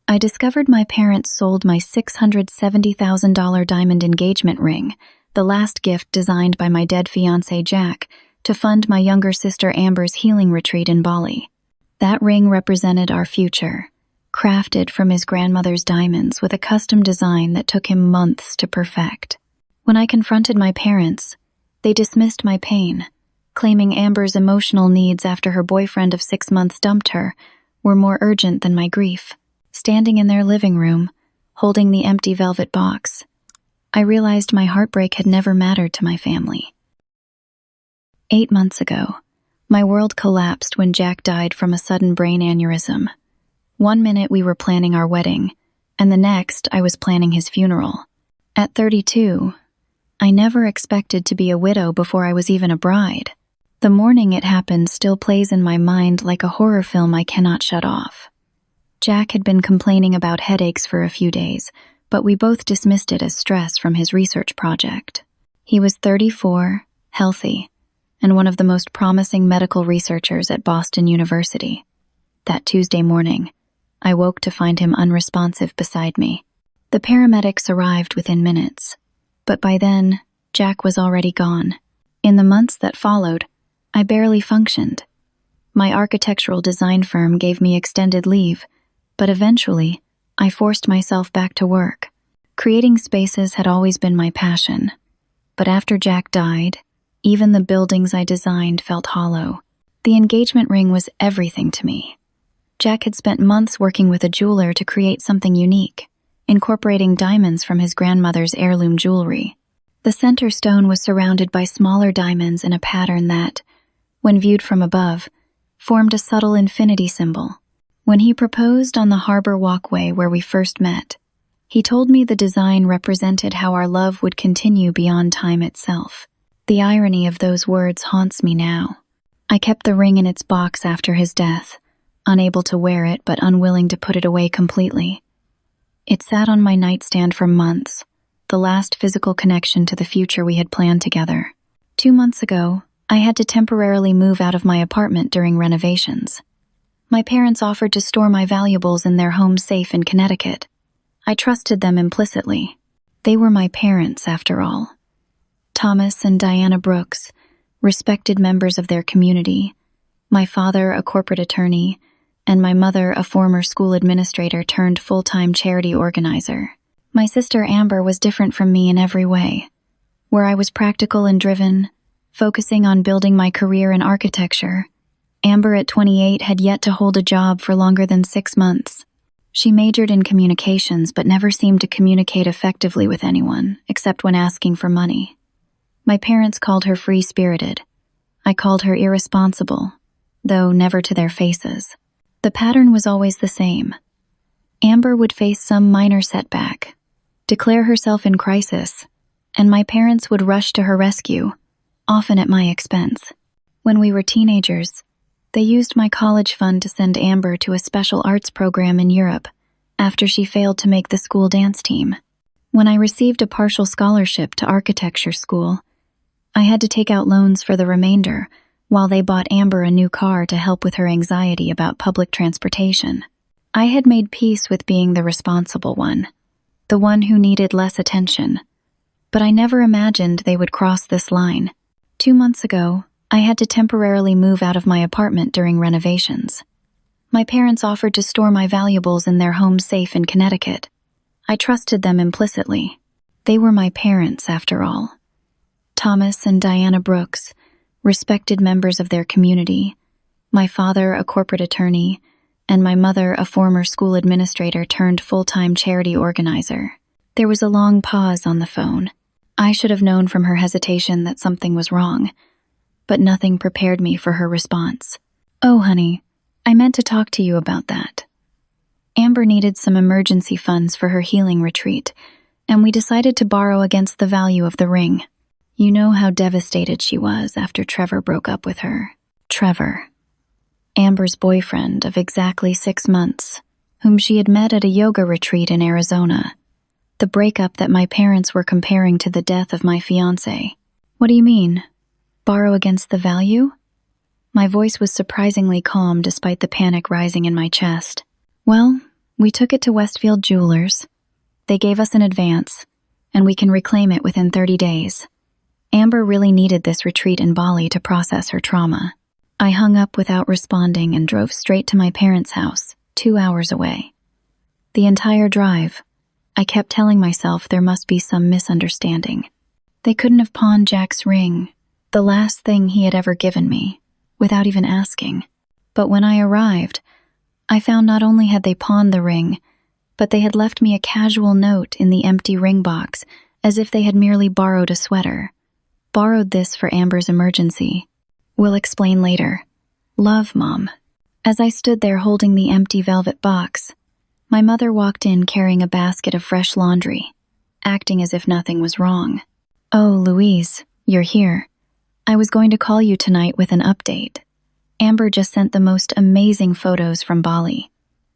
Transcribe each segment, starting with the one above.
I discovered my parents sold my $670,000 diamond engagement ring, the last gift designed by my dead fiancé Jack, to fund my younger sister Amber's healing retreat in Bali. That ring represented our future, crafted from his grandmother's diamonds with a custom design that took him months to perfect. When I confronted my parents, they dismissed my pain, claiming Amber's emotional needs after her boyfriend of 6 months dumped her were more urgent than my grief. Standing in their living room, holding the empty velvet box, I realized my heartbreak had never mattered to my family. 8 months ago, my world collapsed when Jack died from a sudden brain aneurysm. One minute we were planning our wedding, and the next I was planning his funeral. At 32, I never expected to be a widow before I was even a bride. The morning it happened still plays in my mind like a horror film I cannot shut off. Jack had been complaining about headaches for a few days, but we both dismissed it as stress from his research project. He was 34, healthy, and one of the most promising medical researchers at Boston University. That Tuesday morning, I woke to find him unresponsive beside me. The paramedics arrived within minutes, but by then, Jack was already gone. In the months that followed, I barely functioned. My architectural design firm gave me extended leave, but eventually, I forced myself back to work. Creating spaces had always been my passion, but after Jack died, even the buildings I designed felt hollow. The engagement ring was everything to me. Jack had spent months working with a jeweler to create something unique, incorporating diamonds from his grandmother's heirloom jewelry. The center stone was surrounded by smaller diamonds in a pattern that, when viewed from above, formed a subtle infinity symbol. When he proposed on the harbor walkway where we first met, he told me the design represented how our love would continue beyond time itself. The irony of those words haunts me now. I kept the ring in its box after his death, unable to wear it but unwilling to put it away completely. It sat on my nightstand for months, the last physical connection to the future we had planned together. 2 months ago, I had to temporarily move out of my apartment during renovations. My parents offered to store my valuables in their home safe in Connecticut. I trusted them implicitly. They were my parents, after all. Thomas and Diana Brooks, respected members of their community, my father a corporate attorney, and my mother a former school administrator turned full-time charity organizer. My sister Amber was different from me in every way. Where I was practical and driven, focusing on building my career in architecture, Amber at 28 had yet to hold a job for longer than 6 months. She majored in communications but never seemed to communicate effectively with anyone, except when asking for money. My parents called her free-spirited. I called her irresponsible, though never to their faces. The pattern was always the same. Amber would face some minor setback, declare herself in crisis, and my parents would rush to her rescue, often at my expense. When we were teenagers, they used my college fund to send Amber to a special arts program in Europe after she failed to make the school dance team. When I received a partial scholarship to architecture school, I had to take out loans for the remainder while they bought Amber a new car to help with her anxiety about public transportation. I had made peace with being the responsible one, the one who needed less attention, but I never imagined they would cross this line. 2 months ago, I had to temporarily move out of my apartment during renovations. My parents offered to store my valuables in their home safe in Connecticut. I trusted them implicitly. They were my parents, after all. Thomas and Diana Brooks, respected members of their community, my father a corporate attorney, and my mother a former school administrator turned full-time charity organizer. There was a long pause on the phone. I should have known from her hesitation that something was wrong, but nothing prepared me for her response. "Oh, honey, I meant to talk to you about that." Amber needed some emergency funds for her healing retreat, and we decided to borrow against the value of the ring. You know how devastated she was after Trevor broke up with her. Trevor, Amber's boyfriend of exactly 6 months, whom she had met at a yoga retreat in Arizona. The breakup that my parents were comparing to the death of my fiancé. "What do you mean? Borrow against the value?" My voice was surprisingly calm despite the panic rising in my chest. "Well, We took it to Westfield Jewelers. They gave us an advance, and we can reclaim it within 30 days. Amber really needed this retreat in Bali to process her trauma. I hung up without responding and drove straight to my parents' house, 2 hours away. The entire drive, I kept telling myself there must be some misunderstanding. They couldn't have pawned Jack's ring, the last thing he had ever given me, without even asking. But when I arrived, I found not only had they pawned the ring, but they had left me a casual note in the empty ring box, as if they had merely borrowed a sweater. Borrowed this for Amber's emergency. We'll explain later. Love, Mom. As I stood there holding the empty velvet box, my mother walked in carrying a basket of fresh laundry, acting as if nothing was wrong. Oh, Louise, you're here. I was going to call you tonight with an update. Amber just sent the most amazing photos from Bali.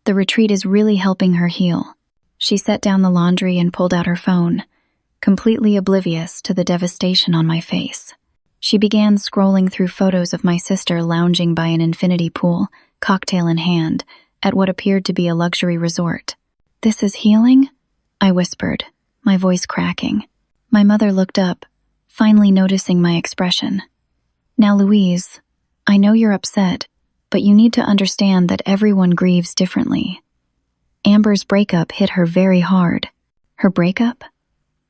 The retreat is really helping her heal. She set down the laundry and pulled out her phone, completely oblivious to the devastation on my face. She began scrolling through photos of my sister lounging by an infinity pool, cocktail in hand, at what appeared to be a luxury resort. "This is healing?" I whispered, my voice cracking. My mother looked up, finally noticing my expression. "Now, Louise, I know you're upset, but you need to understand that everyone grieves differently." Amber's breakup hit her very hard. Her breakup?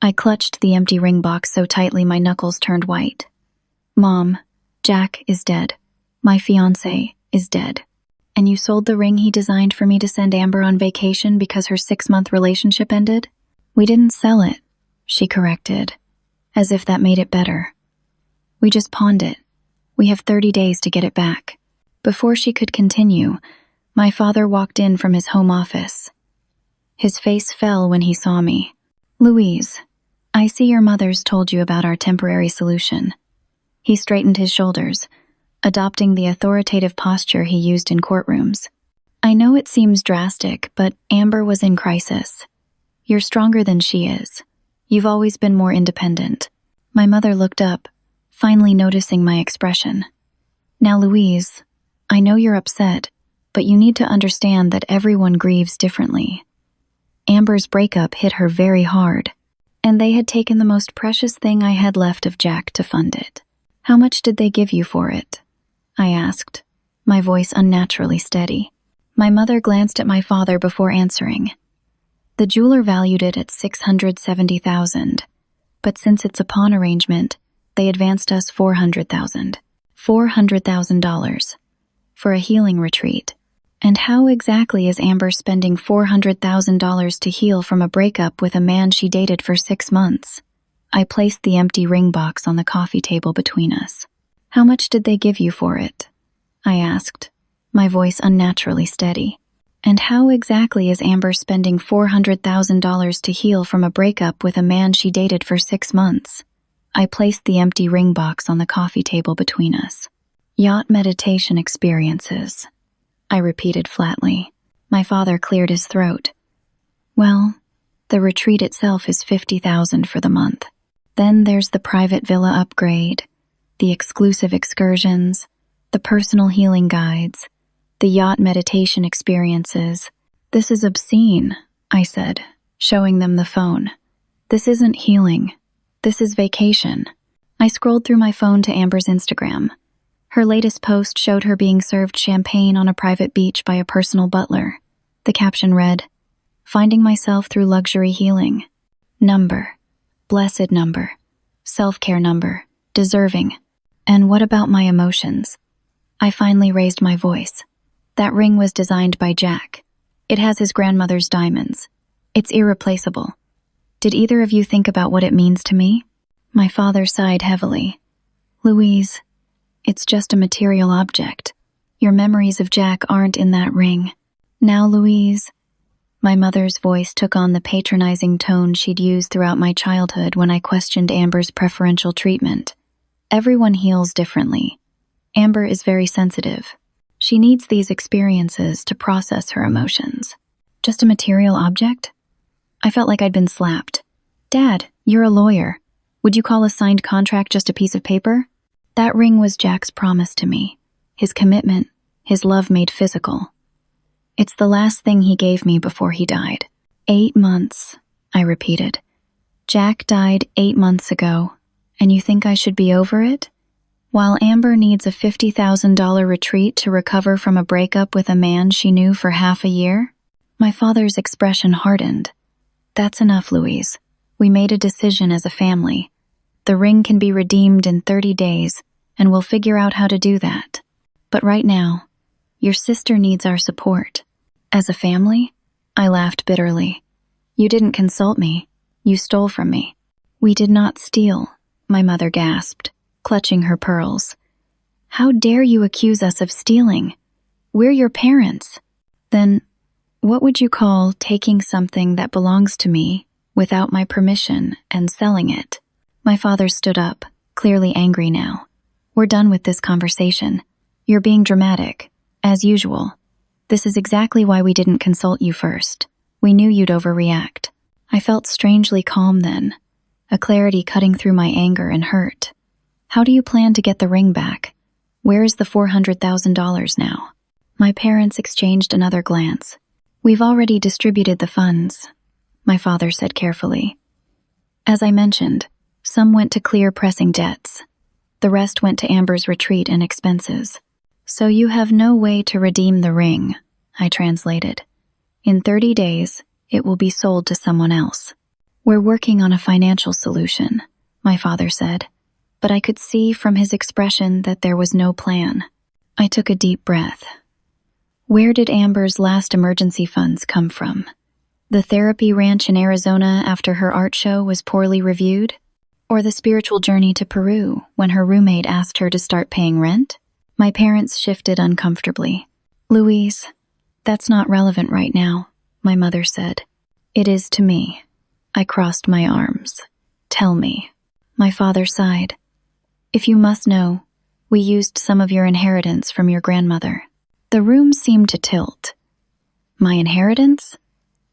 I clutched the empty ring box so tightly my knuckles turned white. "Mom, Jack is dead. My fiancé is dead. And you sold the ring he designed for me to send Amber on vacation because her 6-month relationship ended?" "We didn't sell it," she corrected, as if that made it better. "We just pawned it. We have 30 days to get it back." Before she could continue, my father walked in from his home office. His face fell when he saw me. "Louise, I see your mother's told you about our temporary solution." He straightened his shoulders, adopting the authoritative posture he used in courtrooms. "I know it seems drastic, but Amber was in crisis. You're stronger than she is. You've always been more independent." My mother looked up, finally noticing my expression. "Now, Louise, I know you're upset, but you need to understand that everyone grieves differently." Amber's breakup hit her very hard, and they had taken the most precious thing I had left of Jack to fund it. "How much did they give you for it?" I asked, my voice unnaturally steady. My mother glanced at my father before answering. "The jeweler valued it at $670,000, but since it's a pawn arrangement, they advanced us $400,000. $400,000 for a healing retreat. And how exactly is Amber spending $400,000 to heal from a breakup with a man she dated for 6 months? I placed the empty ring box on the coffee table between us. "How much did they give you for it?" I asked, my voice unnaturally steady. "And how exactly is Amber spending $400,000 to heal from a breakup with a man she dated for 6 months? I placed the empty ring box on the coffee table between us. "Yacht meditation experiences," I repeated flatly. My father cleared his throat. "Well, the retreat itself is $50,000 for the month. Then there's the private villa upgrade, the exclusive excursions, the personal healing guides, the yacht meditation experiences." "This is obscene," I said, showing them the phone. "This isn't healing. This is vacation." I scrolled through my phone to Amber's Instagram. Her latest post showed her being served champagne on a private beach by a personal butler. The caption read, "Finding myself through luxury healing. Number. Blessed number. Self-care number. Deserving. And what about my emotions?" I finally raised my voice. "That ring was designed by Jack. It has his grandmother's diamonds. It's irreplaceable. Did either of you think about what it means to me?" My father sighed heavily. "Louise, it's just a material object. Your memories of Jack aren't in that ring." "Now, Louise," my mother's voice took on the patronizing tone she'd used throughout my childhood when I questioned Amber's preferential treatment. "Everyone heals differently. Amber is very sensitive. She needs these experiences to process her emotions." "Just a material object?" I felt like I'd been slapped. "Dad, you're a lawyer. Would you call a signed contract just a piece of paper?" "That ring was Jack's promise to me. His commitment, his love made physical." It's the last thing he gave me before he died. 8 months, I repeated. Jack died 8 months ago, and you think I should be over it? While Amber needs a $50,000 retreat to recover from a breakup with a man she knew for half a year? My father's expression hardened. That's enough, Louise. We made a decision as a family. The ring can be redeemed in 30 days, and we'll figure out how to do that. But right now, your sister needs our support. As a family? I laughed bitterly. You didn't consult me. You stole from me. We did not steal, my mother gasped, clutching her pearls. How dare you accuse us of stealing? We're your parents. Then, what would you call taking something that belongs to me without my permission and selling it? My father stood up, clearly angry now. We're done with this conversation. You're being dramatic, as usual. This is exactly why we didn't consult you first. We knew you'd overreact. I felt strangely calm then, a clarity cutting through my anger and hurt. How do you plan to get the ring back? Where is the $400,000 now? My parents exchanged another glance. We've already distributed the funds, my father said carefully. As I mentioned, some went to clear pressing debts. The rest went to Amber's retreat and expenses. So you have no way to redeem the ring, I translated. In 30 days, it will be sold to someone else. We're working on a financial solution, my father said, but I could see from his expression that there was no plan. I took a deep breath. Where did Amber's last emergency funds come from? The therapy ranch in Arizona after her art show was poorly reviewed? Or the spiritual journey to Peru when her roommate asked her to start paying rent? My parents shifted uncomfortably. Louise, that's not relevant right now, my mother said. It is to me. I crossed my arms. Tell me. My father sighed. If you must know, we used some of your inheritance from your grandmother. The room seemed to tilt. My inheritance?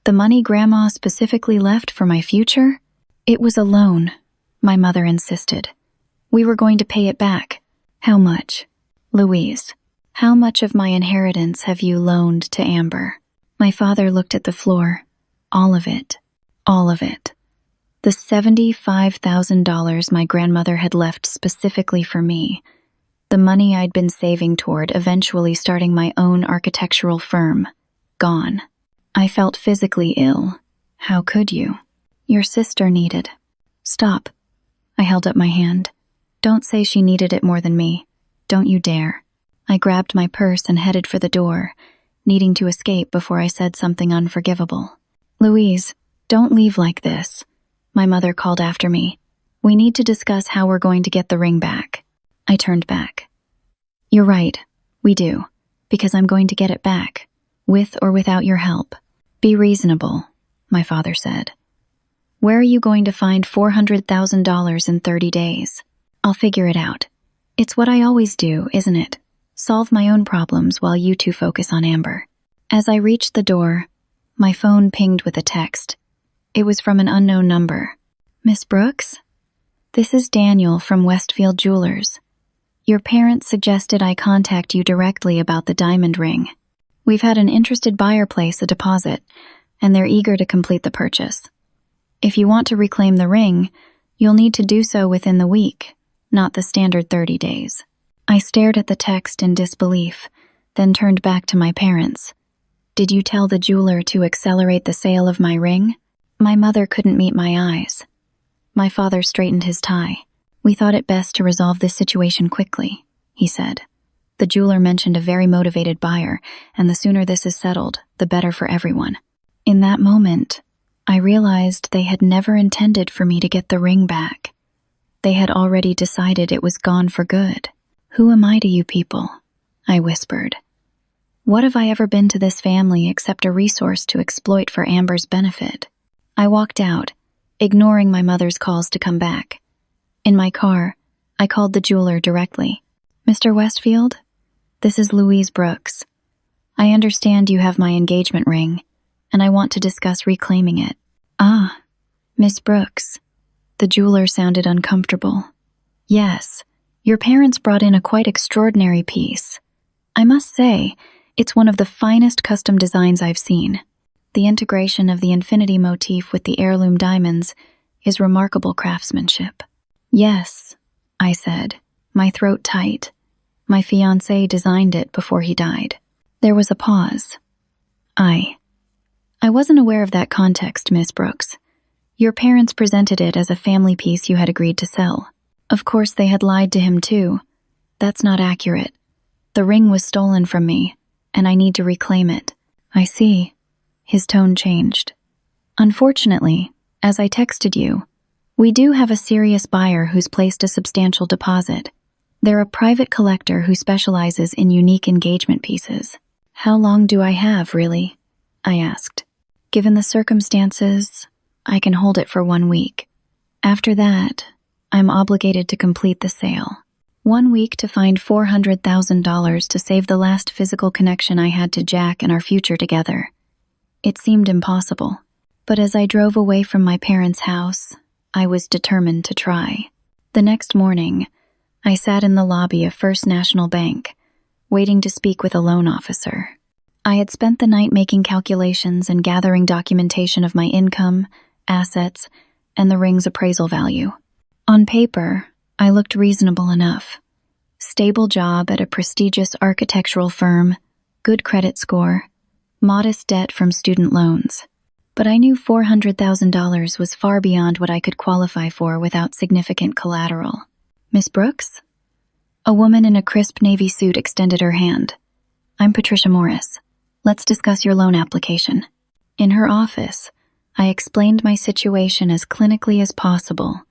The money Grandma specifically left for my future? It was a loan, my mother insisted. We were going to pay it back. How much? Louise, how much of my inheritance have you loaned to Amber? My father looked at the floor. All of it. All of it. The $75,000 my grandmother had left specifically for me. The money I'd been saving toward eventually starting my own architectural firm. Gone. I felt physically ill. How could you? Your sister needed. Stop. I held up my hand. Don't say she needed it more than me. Don't you dare. I grabbed my purse and headed for the door, needing to escape before I said something unforgivable. Louise, don't leave like this. My mother called after me. We need to discuss how we're going to get the ring back. I turned back. You're right. We do. Because I'm going to get it back. With or without your help. Be reasonable, my father said. Where are you going to find $400,000 in 30 days? I'll figure it out. It's what I always do, isn't it? Solve my own problems while you two focus on Amber. As I reached the door, my phone pinged with a text. It was from an unknown number. Miss Brooks? This is Daniel from Westfield Jewelers. Your parents suggested I contact you directly about the diamond ring. We've had an interested buyer place a deposit, and they're eager to complete the purchase. If you want to reclaim the ring, you'll need to do so within the week, not the standard 30 days. I stared at the text in disbelief, then turned back to my parents. Did you tell the jeweler to accelerate the sale of my ring? My mother couldn't meet my eyes. My father straightened his tie. We thought it best to resolve this situation quickly, he said. The jeweler mentioned a very motivated buyer, and the sooner this is settled, the better for everyone. In that moment, I realized they had never intended for me to get the ring back. They had already decided it was gone for good. Who am I to you people? I whispered. What have I ever been to this family except a resource to exploit for Amber's benefit? I walked out, ignoring my mother's calls to come back. In my car, I called the jeweler directly. Mr. Westfield? This is Louise Brooks. I understand you have my engagement ring, and I want to discuss reclaiming it. Ah, Miss Brooks. The jeweler sounded uncomfortable. Yes, your parents brought in a quite extraordinary piece. I must say, It's one of the finest custom designs I've seen. The integration of the infinity motif with the heirloom diamonds is remarkable craftsmanship. Yes, I said, my throat tight. My fiancé designed it before he died. There was a pause. I wasn't aware of that context, Miss Brooks. Your parents presented it as a family piece you had agreed to sell. Of course they had lied to him too. That's not accurate. The ring was stolen from me, and I need to reclaim it. I see. His tone changed. Unfortunately, as I texted you, we do have a serious buyer who's placed a substantial deposit. They're a private collector who specializes in unique engagement pieces. How long do I have, really? I asked. Given the circumstances, I can hold it for 1 week. After that, I'm obligated to complete the sale. 1 week to find $400,000 to save the last physical connection I had to Jack and our future together. It seemed impossible, but as I drove away from my parents' house, I was determined to try. The next morning, I sat in the lobby of First National Bank, waiting to speak with a loan officer. I had spent the night making calculations and gathering documentation of my income, assets, and the ring's appraisal value. On paper, I looked reasonable enough. Stable job at a prestigious architectural firm, good credit score, modest debt from student loans. But I knew $400,000 was far beyond what I could qualify for without significant collateral. Miss Brooks? A woman in a crisp navy suit extended her hand. I'm Patricia Morris. Let's discuss your loan application. In her office, I explained my situation as clinically as possible,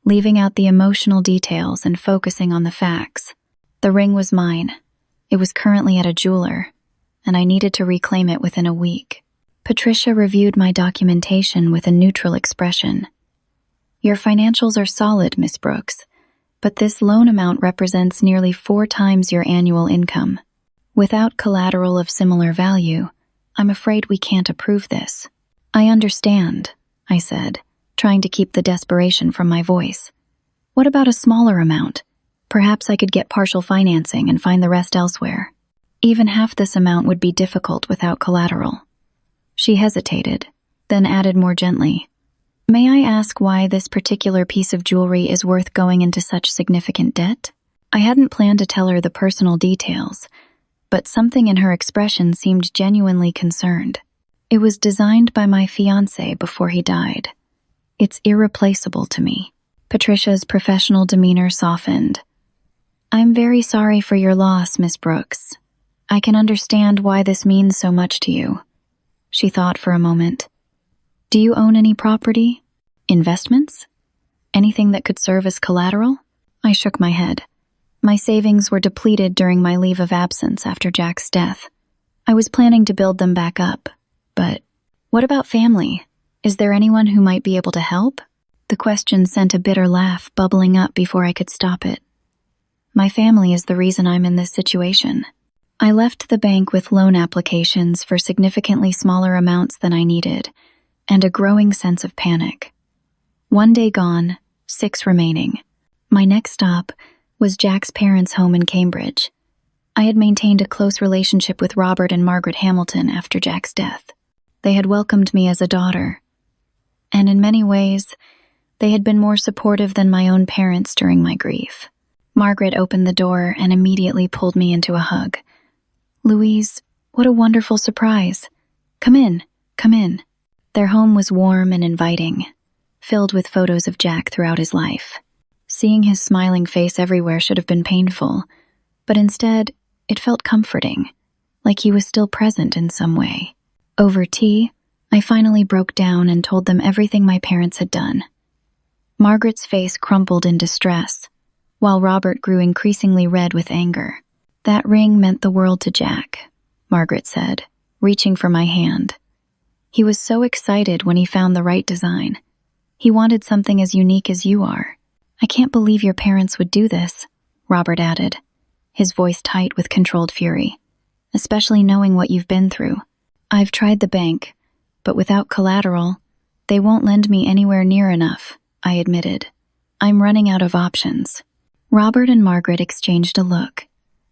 leaving out the emotional details and focusing on the facts. The ring was mine. It was currently at a jeweler, and I needed to reclaim it within a week. Patricia reviewed my documentation with a neutral expression. Your financials are solid, Miss Brooks, but this loan amount represents nearly 4 times your annual income. Without collateral of similar value, I'm afraid we can't approve this. I understand, I said, trying to keep the desperation from my voice. What about a smaller amount? Perhaps I could get partial financing and find the rest elsewhere. Even half this amount would be difficult without collateral. She hesitated, then added more gently, May I ask why this particular piece of jewelry is worth going into such significant debt? I hadn't planned to tell her the personal details, but something in her expression seemed genuinely concerned. It was designed by my fiancé before he died. It's irreplaceable to me. Patricia's professional demeanor softened. I'm very sorry for your loss, Miss Brooks. I can understand why this means so much to you. She thought for a moment. Do you own any property? Investments? Anything that could serve as collateral? I shook my head. My savings were depleted during my leave of absence after Jack's death. I was planning to build them back up, but what about family? Is there anyone who might be able to help? The question sent a bitter laugh bubbling up before I could stop it. My family is the reason I'm in this situation. I left the bank with loan applications for significantly smaller amounts than I needed, and a growing sense of panic. 1 day gone, 6 remaining. My next stop was Jack's parents' home in Cambridge. I had maintained a close relationship with Robert and Margaret Hamilton after Jack's death. They had welcomed me as a daughter, and in many ways, they had been more supportive than my own parents during my grief. Margaret opened the door and immediately pulled me into a hug. Louise, what a wonderful surprise. Come in, come in. Their home was warm and inviting, filled with photos of Jack throughout his life. Seeing his smiling face everywhere should have been painful, but instead, it felt comforting, like he was still present in some way. Over tea, I finally broke down and told them everything my parents had done. Margaret's face crumpled in distress, while Robert grew increasingly red with anger. That ring meant the world to Jack, Margaret said, reaching for my hand. He was so excited when he found the right design. He wanted something as unique as you are. I can't believe your parents would do this, Robert added, his voice tight with controlled fury, especially knowing what you've been through. I've tried the bank, but without collateral, they won't lend me anywhere near enough, I admitted. I'm running out of options. Robert and Margaret exchanged a look,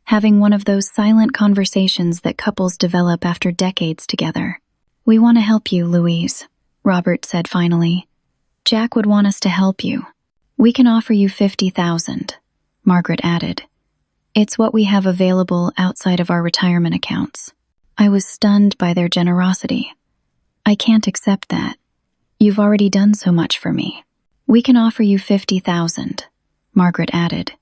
having one of those silent conversations that couples develop after decades together. "We want to help you, Louise," Robert said finally. "Jack would want us to help you. We can offer you $50,000, Margaret added. "It's what we have available outside of our retirement accounts." I was stunned by their generosity. "I can't accept that. You've already done so much for me." "We can offer you $50,000, Margaret added.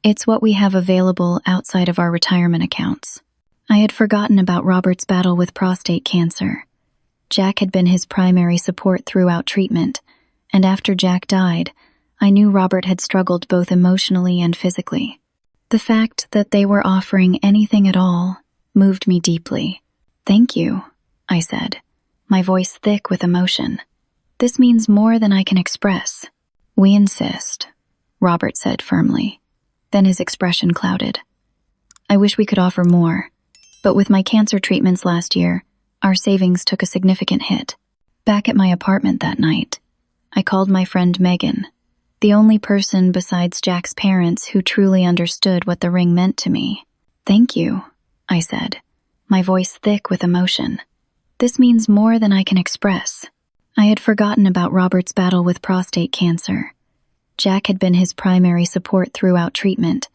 "It's what we have available outside of our retirement accounts." I had forgotten about Robert's battle with prostate cancer. Jack had been his primary support throughout treatment, and after Jack died, I knew Robert had struggled both emotionally and physically. The fact that they were offering anything at all moved me deeply. "Thank you," I said, my voice thick with emotion. "This means more than I can express." "We insist," Robert said firmly. Then his expression clouded. "I wish we could offer more, but with my cancer treatments last year, our savings took a significant hit." Back at my apartment that night, I called my friend Megan, the only person besides Jack's parents who truly understood what the ring meant to me. "Thank you," I said, my voice thick with emotion. "This means more than I can express." I had forgotten about Robert's battle with prostate cancer. Jack had been his primary support throughout treatment,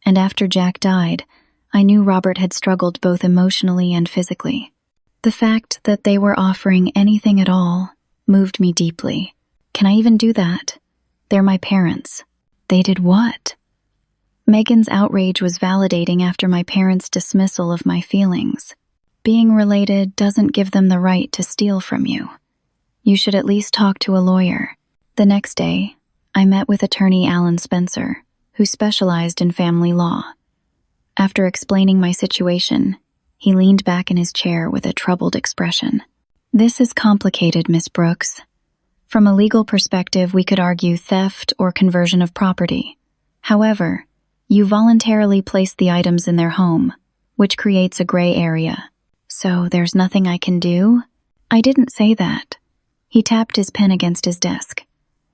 and after Jack died, I knew Robert had struggled both emotionally and physically. The fact that they were offering anything at all moved me deeply. Can I even do that? They're my parents. They did what? Megan's outrage was validating after my parents' dismissal of my feelings. Being related doesn't give them the right to steal from you. You should at least talk to a lawyer. The next day, I met with attorney Alan Spencer, who specialized in family law. After explaining my situation, he leaned back in his chair with a troubled expression. "This is complicated, Miss Brooks. From a legal perspective, we could argue theft or conversion of property. However, you voluntarily placed the items in their home, which creates a gray area. So there's nothing I can do?" "I didn't say that." He tapped his pen against his desk.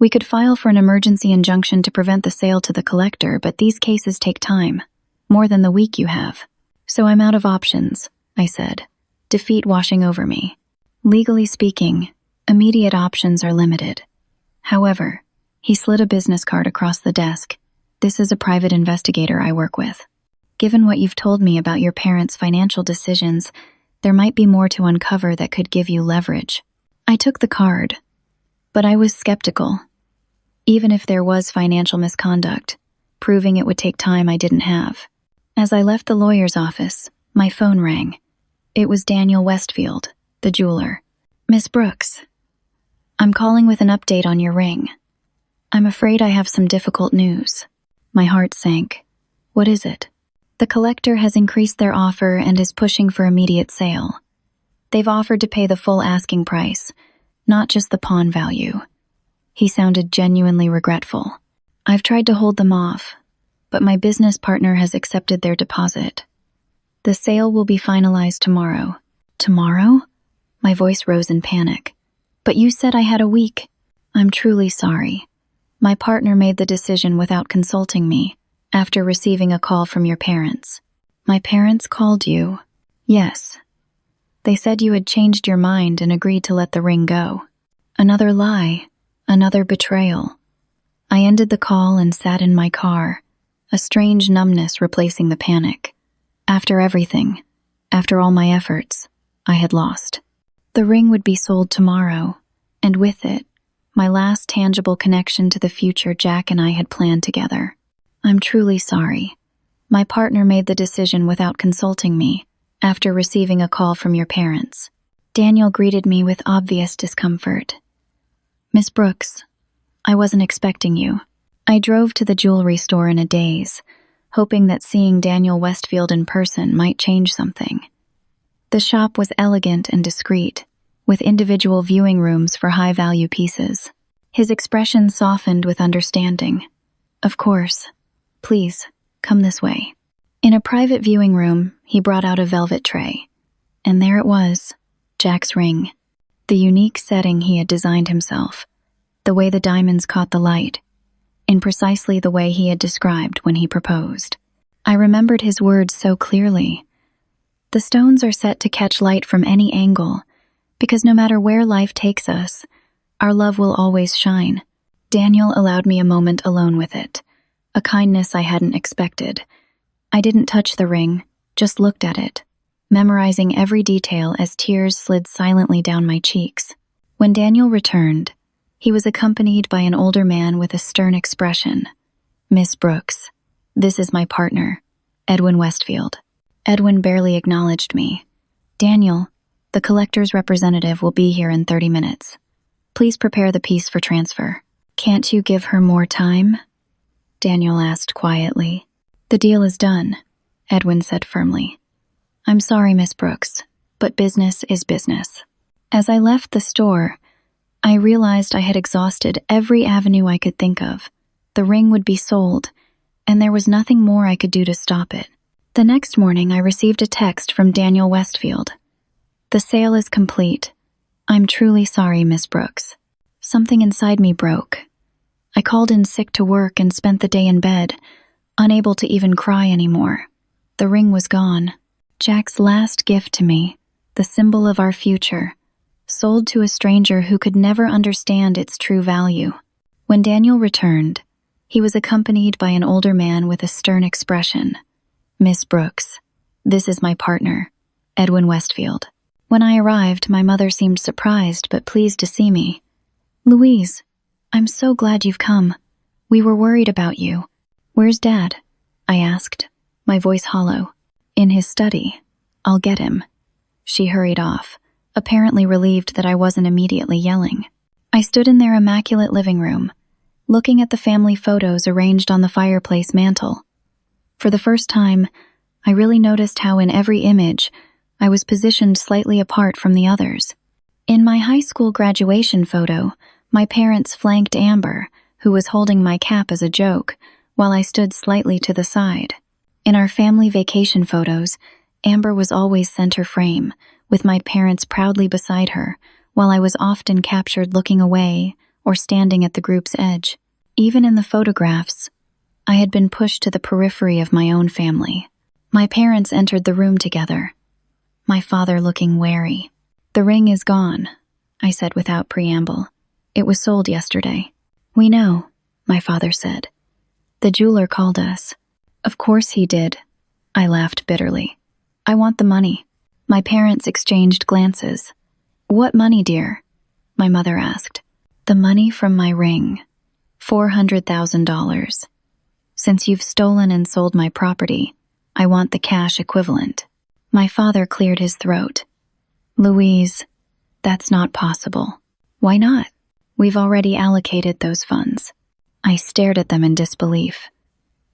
"We could file for an emergency injunction to prevent the sale to the collector, but these cases take time, more than the week you have. So I'm out of options," I said, defeat washing over me. "Legally speaking, immediate options are limited. However," he slid a business card across the desk, "this is a private investigator I work with. Given what you've told me about your parents' financial decisions, there might be more to uncover that could give you leverage." I took the card, but I was skeptical. Even if there was financial misconduct, proving it would take time I didn't have. As I left the lawyer's office, my phone rang. It was Daniel Westfield, the jeweler. "Miss Brooks, I'm calling with an update on your ring. I'm afraid I have some difficult news." My heart sank. "What is it?" "The collector has increased their offer and is pushing for immediate sale. They've offered to pay the full asking price, not just the pawn value." He sounded genuinely regretful. "I've tried to hold them off, but my business partner has accepted their deposit. The sale will be finalized tomorrow." "Tomorrow?" My voice rose in panic. "But you said I had a week." "I'm truly sorry. My partner made the decision without consulting me, after receiving a call from your parents." "My parents called you?" "Yes. They said you had changed your mind and agreed to let the ring go." Another lie, another betrayal. I ended the call and sat in my car, a strange numbness replacing the panic. After everything, after all my efforts, I had lost. The ring would be sold tomorrow, and with it, my last tangible connection to the future Jack and I had planned together. "I'm truly sorry. My partner made the decision without consulting me, after receiving a call from your parents." Daniel greeted me with obvious discomfort. "Miss Brooks, I wasn't expecting you." I drove to the jewelry store in a daze, hoping that seeing Daniel Westfield in person might change something. The shop was elegant and discreet, with individual viewing rooms for high-value pieces. His expression softened with understanding. "Of course. Please, come this way." In a private viewing room, he brought out a velvet tray. And there it was, Jack's ring. The unique setting he had designed himself, the way the diamonds caught the light, in precisely the way he had described when he proposed. I remembered his words so clearly. The stones are set to catch light from any angle, because no matter where life takes us, our love will always shine. Daniel allowed me a moment alone with it, a kindness I hadn't expected. I didn't touch the ring, just looked at it, memorizing every detail as tears slid silently down my cheeks. When Daniel returned, he was accompanied by an older man with a stern expression. "Miss Brooks, this is my partner, Edwin Westfield." Edwin barely acknowledged me. "Daniel, the collector's representative will be here in 30 minutes. Please prepare the piece for transfer." "Can't you give her more time?" Daniel asked quietly. "The deal is done," Edwin said firmly. "I'm sorry, Miss Brooks, but business is business." As I left the store, I realized I had exhausted every avenue I could think of. The ring would be sold, and there was nothing more I could do to stop it. The next morning, I received a text from Daniel Westfield. "The sale is complete. I'm truly sorry, Miss Brooks." Something inside me broke. I called in sick to work and spent the day in bed, unable to even cry anymore. The ring was gone. Jack's last gift to me, the symbol of our future, sold to a stranger who could never understand its true value. When Daniel returned, he was accompanied by an older man with a stern expression. "Miss Brooks, this is my partner, Edwin Westfield." When I arrived, my mother seemed surprised but pleased to see me. "Louise, I'm so glad you've come. We were worried about you." "Where's Dad?" I asked, my voice hollow. "In his study. I'll get him." She hurried off, apparently relieved that I wasn't immediately yelling. I stood in their immaculate living room, looking at the family photos arranged on the fireplace mantel. For the first time, I really noticed how in every image, I was positioned slightly apart from the others. In my high school graduation photo, my parents flanked Amber, who was holding my cap as a joke, while I stood slightly to the side. In our family vacation photos, Amber was always center frame, with my parents proudly beside her, while I was often captured looking away or standing at the group's edge. Even in the photographs, I had been pushed to the periphery of my own family. My parents entered the room together, my father looking wary. "The ring is gone," I said without preamble. "It was sold yesterday." "We know," my father said. "The jeweler called us." "Of course he did," I laughed bitterly. "I want the money." My parents exchanged glances. "What money, dear?" my mother asked. "The money from my ring. $400,000. Since you've stolen and sold my property, I want the cash equivalent." My father cleared his throat. "Louise, that's not possible." "Why not? We've already allocated those funds." I stared at them in disbelief.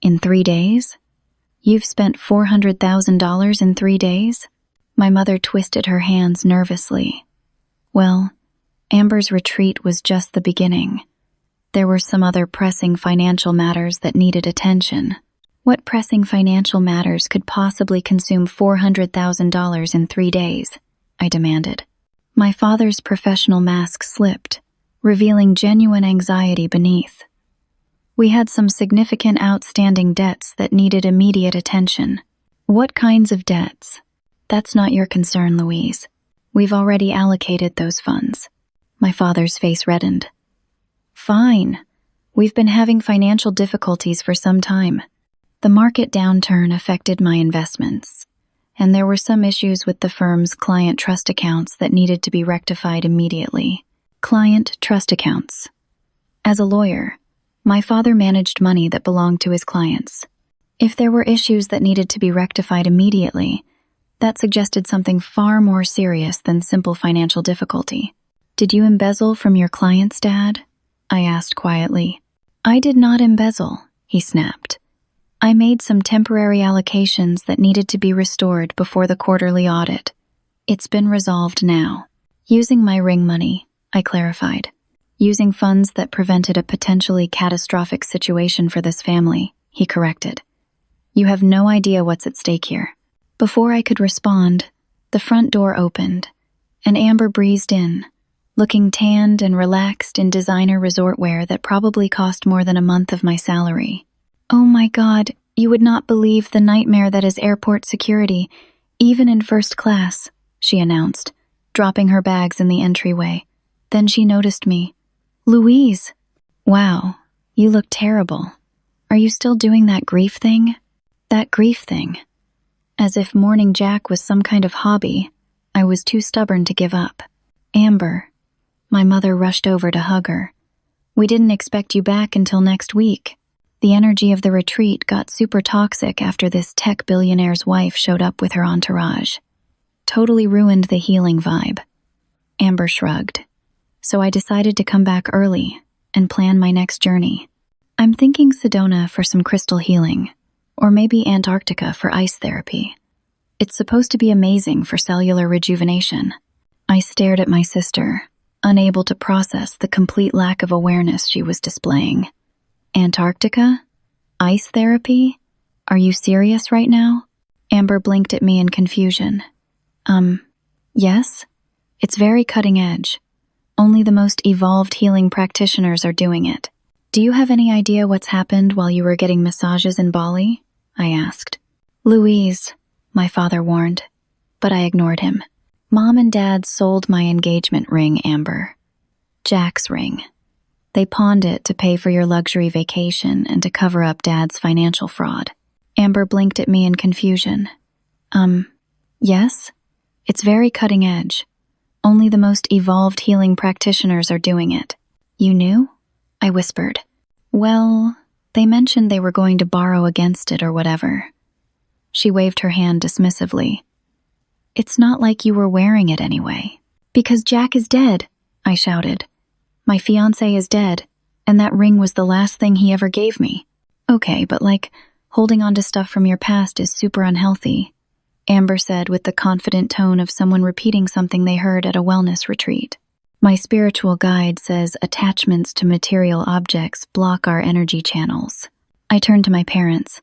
"In 3 days? You've spent $400,000 in 3 days?" My mother twisted her hands nervously. "Well, Amber's retreat was just the beginning. There were some other pressing financial matters that needed attention." "What pressing financial matters could possibly consume $400,000 in 3 days?" I demanded. My father's professional mask slipped, revealing genuine anxiety beneath. "We had some significant outstanding debts that needed immediate attention." "What kinds of debts?" "That's not your concern, Louise. We've already allocated those funds." My father's face reddened. "Fine. We've been having financial difficulties for some time. The market downturn affected my investments, and there were some issues with the firm's client trust accounts that needed to be rectified immediately." Client trust accounts. As a lawyer, my father managed money that belonged to his clients. If there were issues that needed to be rectified immediately, that suggested something far more serious than simple financial difficulty. "Did you embezzle from your clients, Dad?" I asked quietly. "I did not embezzle," he snapped. "I made some temporary allocations that needed to be restored before the quarterly audit. It's been resolved now." "Using my ring money," I clarified. "Using funds that prevented a potentially catastrophic situation for this family," he corrected. "You have no idea what's at stake here." Before I could respond, the front door opened, and Amber breezed in, looking tanned and relaxed in designer resort wear that probably cost more than a month of my salary. "Oh my God, You would not believe the nightmare that is airport security, even in first class, she announced, dropping her bags in the entryway. Then she noticed me. Louise! Wow, you look terrible. Are you still doing that grief thing? That grief thing. As if mourning Jack was some kind of hobby, I was too stubborn to give up. Amber. My mother rushed over to hug her. We didn't expect you back until next week. The energy of the retreat got super toxic after this tech billionaire's wife showed up with her entourage. Totally ruined the healing vibe. Amber shrugged. So I decided to come back early and plan my next journey. I'm thinking Sedona for some crystal healing, or maybe Antarctica for ice therapy. It's supposed to be amazing for cellular rejuvenation. I stared at my sister, unable to process the complete lack of awareness she was displaying. Antarctica? Ice therapy? Are you serious right now? Amber blinked at me in confusion. Yes? It's very cutting edge. Only the most evolved healing practitioners are doing it. Do you have any idea what's happened while you were getting massages in Bali? I asked. Louise, my father warned, but I ignored him. Mom and Dad sold my engagement ring, Amber. Jack's ring. They pawned it to pay for your luxury vacation and to cover up Dad's financial fraud. Amber blinked at me in confusion. Yes? It's very cutting edge. Only the most evolved healing practitioners are doing it. You knew? I whispered. Well, they mentioned they were going to borrow against it or whatever. She waved her hand dismissively. It's not like you were wearing it anyway. Because Jack is dead, I shouted. My fiancé is dead, and that ring was the last thing he ever gave me. Okay, but holding on to stuff from your past is super unhealthy, Amber said with the confident tone of someone repeating something they heard at a wellness retreat. My spiritual guide says attachments to material objects block our energy channels. I turned to my parents.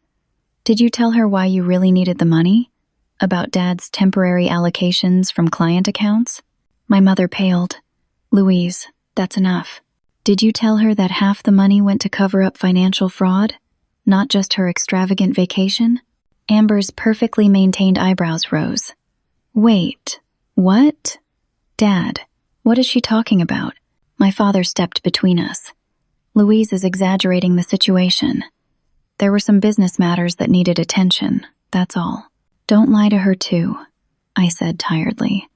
Did you tell her why you really needed the money? About Dad's temporary allocations from client accounts? My mother paled. Louise, that's enough. Did you tell her that half the money went to cover up financial fraud? Not just her extravagant vacation? Amber's perfectly maintained eyebrows rose. Wait, what? Dad, what is she talking about? My father stepped between us. Louise is exaggerating the situation. There were some business matters that needed attention, that's all. Don't lie to her too, I said tiredly.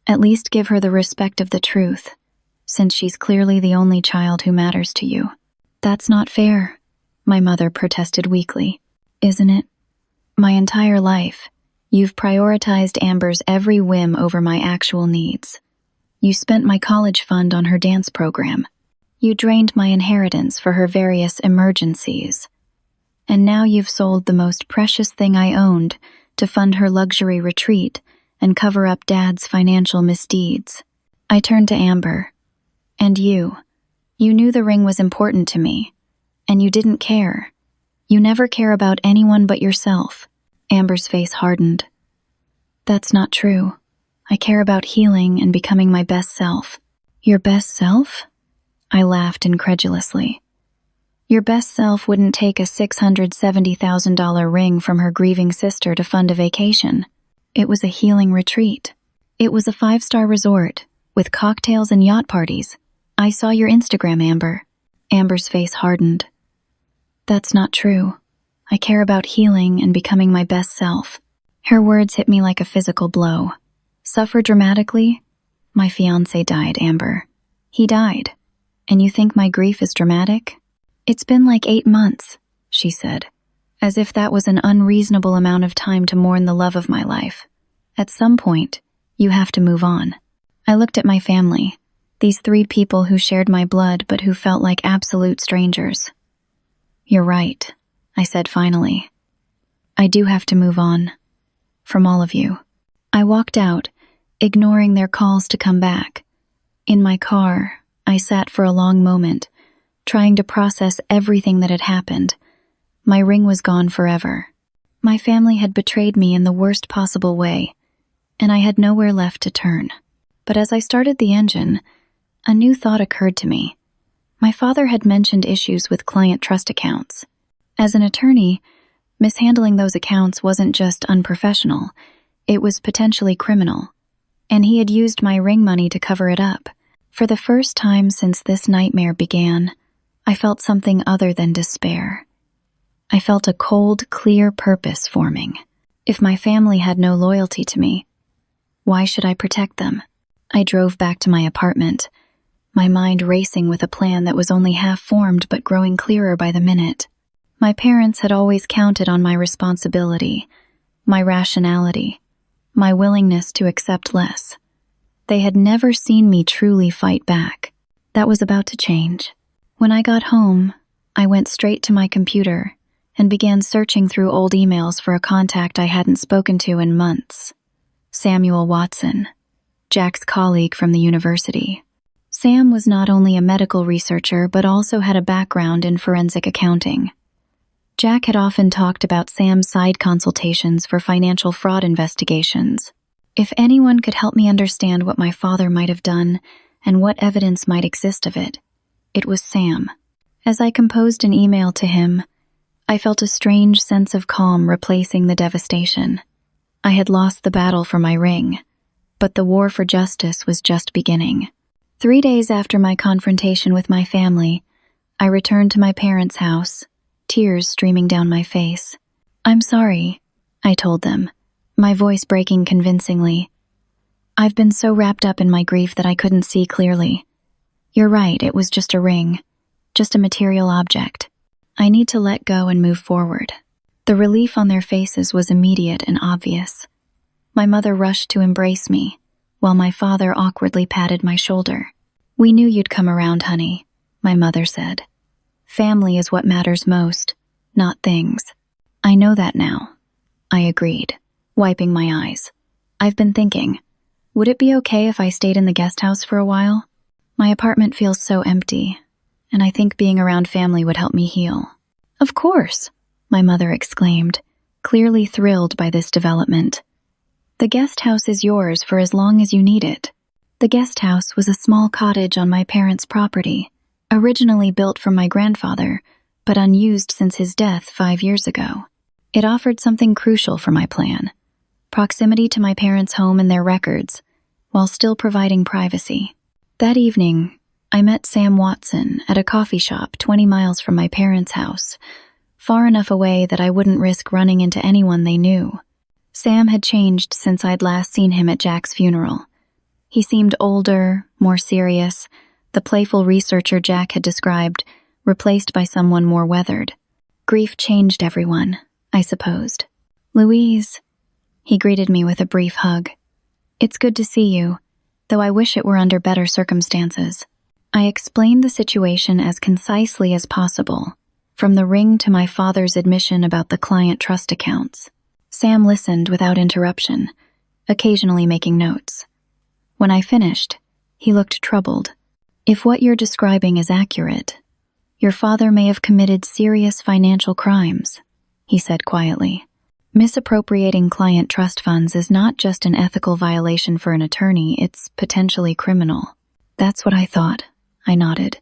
At least give her the respect of the truth, since she's clearly the only child who matters to you. That's not fair, my mother protested weakly. Isn't it? My entire life, you've prioritized Amber's every whim over my actual needs. You spent my college fund on her dance program. You drained my inheritance for her various emergencies. And now you've sold the most precious thing I owned to fund her luxury retreat and cover up Dad's financial misdeeds. I turned to Amber. And you knew the ring was important to me, and you didn't care. You never care about anyone but yourself. Amber's face hardened. That's not true. I care about healing and becoming my best self. Your best self? I laughed incredulously. Your best self wouldn't take a $670,000 ring from her grieving sister to fund a vacation. It was a healing retreat. It was a 5-star resort, with cocktails and yacht parties. I saw your Instagram, Amber. Amber's face hardened. That's not true. I care about healing and becoming my best self. Her words hit me like a physical blow. Suffer dramatically? My fiancé died, Amber. He died. And you think my grief is dramatic? It's been like 8 months, she said, as if that was an unreasonable amount of time to mourn the love of my life. At some point, you have to move on. I looked at my family, these 3 people who shared my blood but who felt like absolute strangers. You're right, I said finally. I do have to move on. From all of you. I walked out, ignoring their calls to come back. In my car, I sat for a long moment, trying to process everything that had happened. My ring was gone forever. My family had betrayed me in the worst possible way, and I had nowhere left to turn. But as I started the engine, a new thought occurred to me. My father had mentioned issues with client trust accounts. As an attorney, Mishandling those accounts wasn't just unprofessional, it was potentially criminal. And he had used my ring money to cover it up. For the first time since this nightmare began, I felt something other than despair. I felt a cold, clear purpose forming. If my family had no loyalty to me, why should I protect them? I drove back to my apartment, my mind racing with a plan that was only half formed but growing clearer by the minute. My parents had always counted on my responsibility, my rationality, my willingness to accept less. They had never seen me truly fight back. That was about to change. When I got home, I went straight to my computer and began searching through old emails for a contact I hadn't spoken to in months. Samuel Watson, Jack's colleague from the university. Sam was not only a medical researcher but also had a background in forensic accounting. Jack had often talked about Sam's side consultations for financial fraud investigations. If anyone could help me understand what my father might have done and what evidence might exist of it, it was Sam. As I composed an email to him, I felt a strange sense of calm replacing the devastation. I had lost the battle for my ring, but the war for justice was just beginning. 3 days after my confrontation with my family, I returned to my parents' house, tears streaming down my face. "I'm sorry," I told them, my voice breaking convincingly. "I've been so wrapped up in my grief that I couldn't see clearly. You're right, it was just a ring, just a material object. I need to let go and move forward." The relief on their faces was immediate and obvious. My mother rushed to embrace me, while my father awkwardly patted my shoulder. "We knew you'd come around, honey," my mother said. "Family is what matters most, not things." "I know that now," I agreed, wiping my eyes. "I've been thinking, would it be okay if I stayed in the guest house for a while? My apartment feels so empty, and I think being around family would help me heal." "Of course," my mother exclaimed, clearly thrilled by this development. "The guest house is yours for as long as you need it." The guest house was a small cottage on my parents' property, originally built for my grandfather, but unused since his death 5 years ago. It offered something crucial for my plan: proximity to my parents' home and their records, while still providing privacy. That evening, I met Sam Watson at a coffee shop 20 miles from my parents' house, far enough away that I wouldn't risk running into anyone they knew. Sam had changed since I'd last seen him at Jack's funeral. He seemed older, more serious, the playful researcher Jack had described, replaced by someone more weathered. Grief changed everyone, I supposed. "Louise," he greeted me with a brief hug. "It's good to see you, though I wish it were under better circumstances." I explained the situation as concisely as possible, from the ring to my father's admission about the client trust accounts. Sam listened without interruption, occasionally making notes. When I finished, he looked troubled. "If what you're describing is accurate, your father may have committed serious financial crimes," he said quietly. "Misappropriating client trust funds is not just an ethical violation for an attorney, it's potentially criminal." "That's what I thought," I nodded.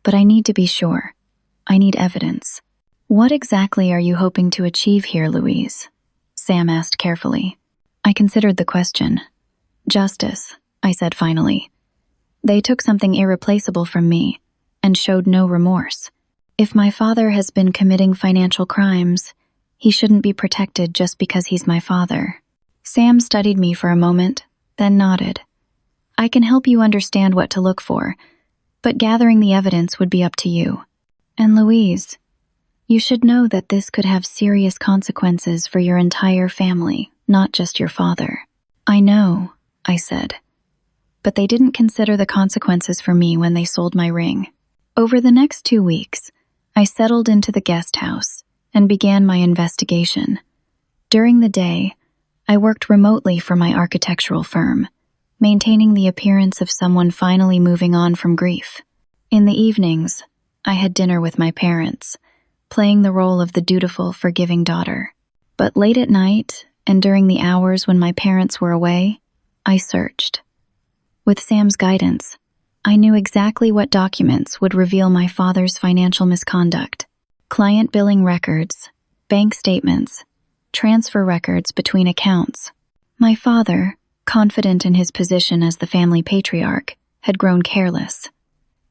"But I need to be sure. I need evidence." "What exactly are you hoping to achieve here, Louise?" Sam asked carefully. I considered the question. "Justice," I said finally. "They took something irreplaceable from me and showed no remorse. If my father has been committing financial crimes, he shouldn't be protected just because he's my father." Sam studied me for a moment, then nodded. "I can help you understand what to look for, but gathering the evidence would be up to you. And Louise, you should know that this could have serious consequences for your entire family, not just your father." "I know," I said. "But they didn't consider the consequences for me when they sold my ring." Over the next 2 weeks, I settled into the guest house and began my investigation. During the day, I worked remotely for my architectural firm, maintaining the appearance of someone finally moving on from grief. In the evenings, I had dinner with my parents, playing the role of the dutiful, forgiving daughter. But late at night, and during the hours when my parents were away, I searched. With Sam's guidance, I knew exactly what documents would reveal my father's financial misconduct: client billing records, bank statements, transfer records between accounts. My father, confident in his position as the family patriarch, had grown careless.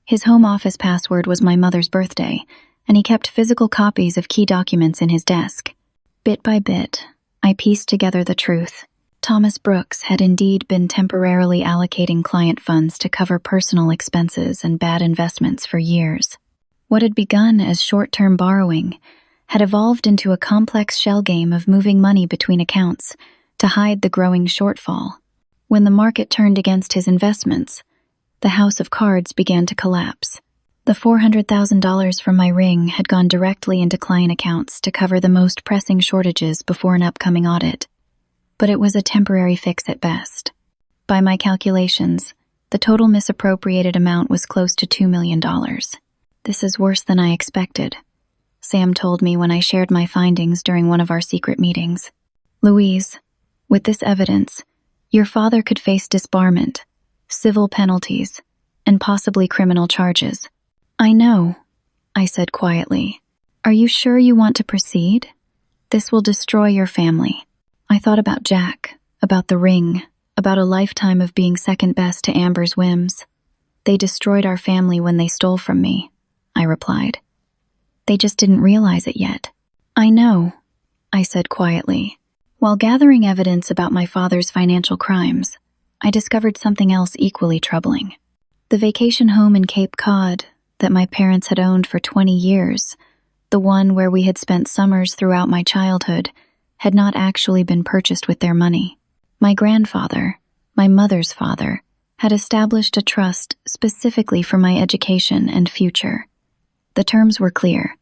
His home office password was my mother's birthday, and he kept physical copies of key documents in his desk. Bit by bit, I pieced together the truth. Thomas Brooks had indeed been temporarily allocating client funds to cover personal expenses and bad investments for years. What had begun as short-term borrowing had evolved into a complex shell game of moving money between accounts to hide the growing shortfall. When the market turned against his investments, the house of cards began to collapse. The $400,000 from my ring had gone directly into client accounts to cover the most pressing shortages before an upcoming audit. But it was a temporary fix at best. By my calculations, the total misappropriated amount was close to $2 million. "This is worse than I expected," Sam told me when I shared my findings during one of our secret meetings. "Louise, with this evidence, your father could face disbarment, civil penalties, and possibly criminal charges." "I know," I said quietly. "Are you sure you want to proceed? This will destroy your family." I thought about Jack, about the ring, about a lifetime of being second best to Amber's whims. "They destroyed our family when they stole from me," I replied. "They just didn't realize it yet." "I know," I said quietly. While gathering evidence about my father's financial crimes, I discovered something else equally troubling. The vacation home in Cape Cod that my parents had owned for 20 years, the one where we had spent summers throughout my childhood, had not actually been purchased with their money. My grandfather, my mother's father, had established a trust specifically for my education and future. The terms were clear.